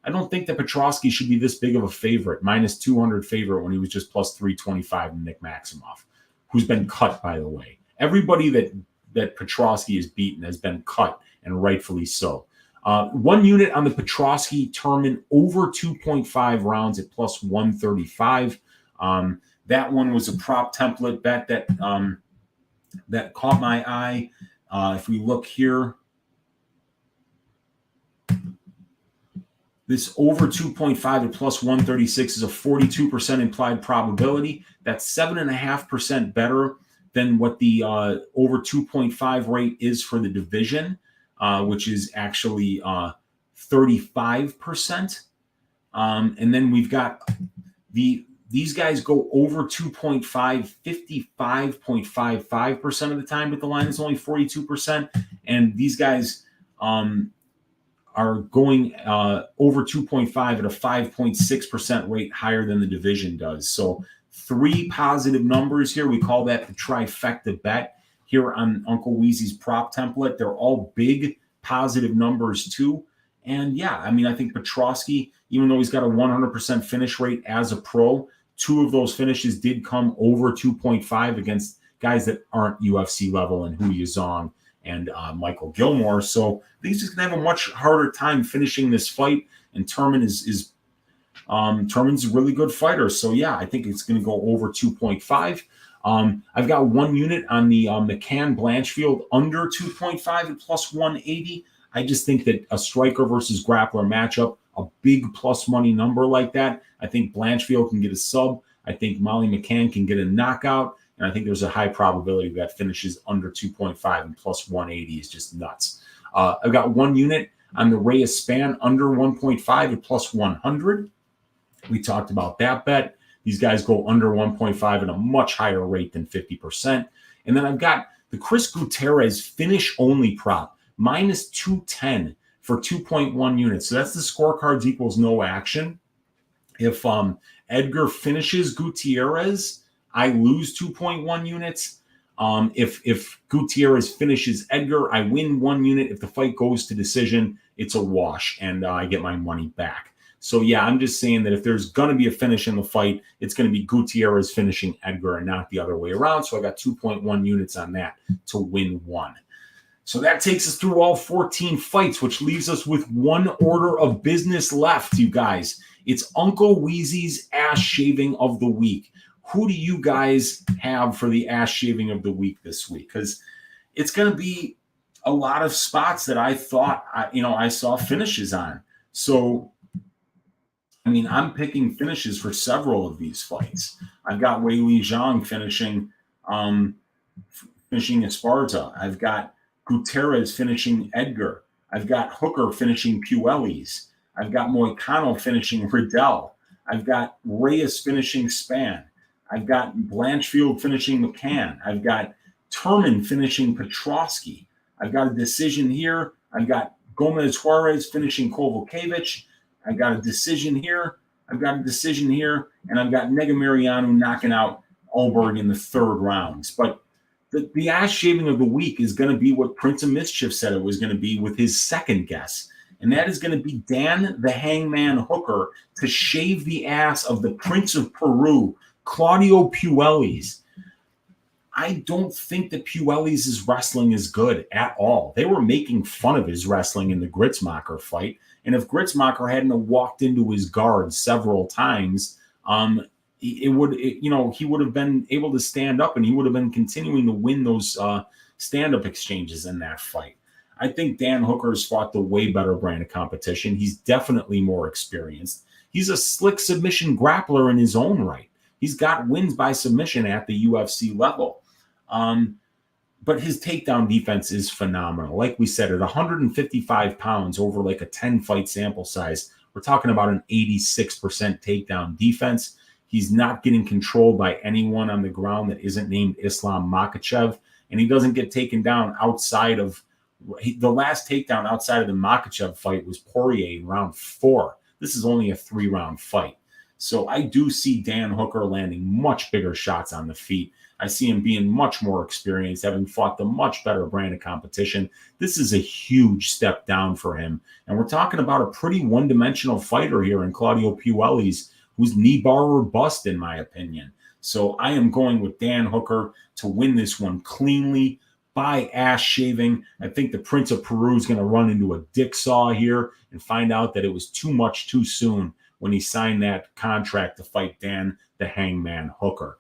I don't think that Petroski should be this big of a favorite, minus 200 favorite when he was just plus 325 to Nick Maximoff, who's been cut, by the way. Everybody that Petroski has beaten has been cut, and rightfully so. 1 unit on the Petroski Turman over 2.5 rounds at plus 135. That one was a prop template bet that caught my eye. If we look here, this over 2.5 at plus 136 is a 42% implied probability. That's 7.5% better than what the over 2.5 rate is for the division, which is actually 35%. And then we've got these guys go over 2.5, 55.55% of the time, but the line is only 42%. And these guys are going over 2.5 at a 5.6% rate higher than the division does. So 3 positive numbers here. We call that the trifecta bet here on Uncle Weezy's prop template. They're all big positive numbers too. And yeah, I mean, I think Petroski, even though he's got a 100% finish rate as a pro, 2 of those finishes did come over 2.5 against guys that aren't UFC level, and Hu Yazong and Michael Gilmore. So I think he's just going to have a much harder time finishing this fight. And Turman Turman's a really good fighter. So yeah, I think it's going to go over 2.5. I've got 1 unit on the McCann Blanchfield under 2.5 at plus 180. I just think that a striker versus grappler matchup, a big plus money number like that, I think Blanchfield can get a sub. I think Molly McCann can get a knockout. And I think there's a high probability that finishes under 2.5 and plus 180 is just nuts. I've got 1 unit on the Reyes Spann under 1.5 at plus 100. We talked about that bet. These guys go under 1.5 at a much higher rate than 50%. And then I've got the Chris Gutierrez finish only prop, minus 210 for 2.1 units. So that's the scorecards equals no action. If Edgar finishes Gutierrez, I lose 2.1 units. If Gutierrez finishes Edgar, I win 1 unit. If the fight goes to decision, it's a wash, and I get my money back. So, yeah, I'm just saying that if there's going to be a finish in the fight, it's going to be Gutierrez finishing Edgar and not the other way around. So I got 2.1 units on that to win 1. So that takes us through all 14 fights, which leaves us with 1 order of business left, you guys. It's Uncle Weezy's ass shaving of the week. Who do you guys have for the ass shaving of the week this week? Because it's going to be a lot of spots that I thought, I saw finishes on. So, I mean, I'm picking finishes for several of these fights. I've got Weili Zhang finishing Esparza. I've got Gutierrez finishing Edgar. I've got Hooker finishing Puelles. I've got Moicano finishing Riddell. I've got Reyes finishing Spann. I've got Blanchfield finishing McCann. I've got Turman finishing Petroski. I've got a decision here. I've got Gomez-Juarez finishing Kowalkiewicz. I've got a decision here. I've got a decision here. And I've got Negumereanu knocking out Ulberg in the 3rd rounds. But The ass shaving of the week is going to be what Prince of Mischief said it was going to be with his second guess. And that is going to be Dan the Hangman Hooker to shave the ass of the Prince of Peru, Claudio Puelles. I don't think that Puelles' wrestling is good at all. They were making fun of his wrestling in the Gritzmacher fight. And if Gritzmacher hadn't walked into his guard several times, he would have been able to stand up and he would have been continuing to win those stand-up exchanges in that fight. I think Dan Hooker's fought the way better brand of competition. He's definitely more experienced. He's a slick submission grappler in his own right. He's got wins by submission at the UFC level. But his takedown defense is phenomenal. Like we said, at 155 pounds over like a 10-fight sample size, we're talking about an 86% takedown defense. He's not getting controlled by anyone on the ground that isn't named Islam Makhachev, and he doesn't get taken down outside of the last takedown outside of the Makhachev fight was Poirier in round 4. This is only a 3-round fight. So I do see Dan Hooker landing much bigger shots on the feet. I see him being much more experienced, having fought the much better brand of competition. This is a huge step down for him. And we're talking about a pretty one-dimensional fighter here in Claudio Puelles, who's knee bar or bust, in my opinion. So I am going with Dan Hooker to win this one cleanly by ass shaving. I think the Prince of Peru is going to run into a dick saw here and find out that it was too much too soon when he signed that contract to fight Dan the Hangman Hooker.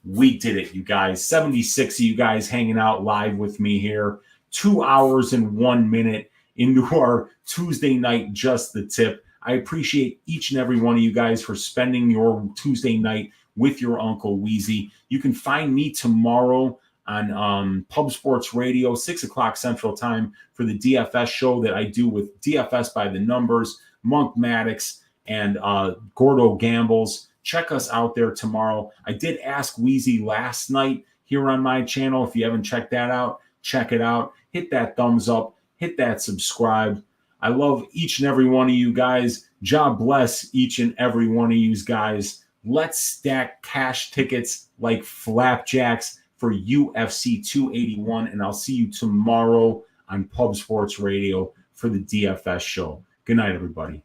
We did it, you guys. 76 of you guys hanging out live with me here. 2 hours and 1 minute into our Tuesday night Just the Tip. I appreciate each and every one of you guys for spending your Tuesday night with your Uncle Weezy. You can find me tomorrow on Pub Sports Radio, 6 o'clock Central Time, for the DFS show that I do with DFS by the Numbers, Monk Maddox, and Gordo Gambles. Check us out there tomorrow. I did Ask Weezy last night here on my channel. If you haven't checked that out, check it out. Hit that thumbs up. Hit that subscribe. I love each and every one of you guys. God bless each and every one of you guys. Let's stack cash tickets like flapjacks for UFC 281. And I'll see you tomorrow on Pub Sports Radio for the DFS show. Good night, everybody.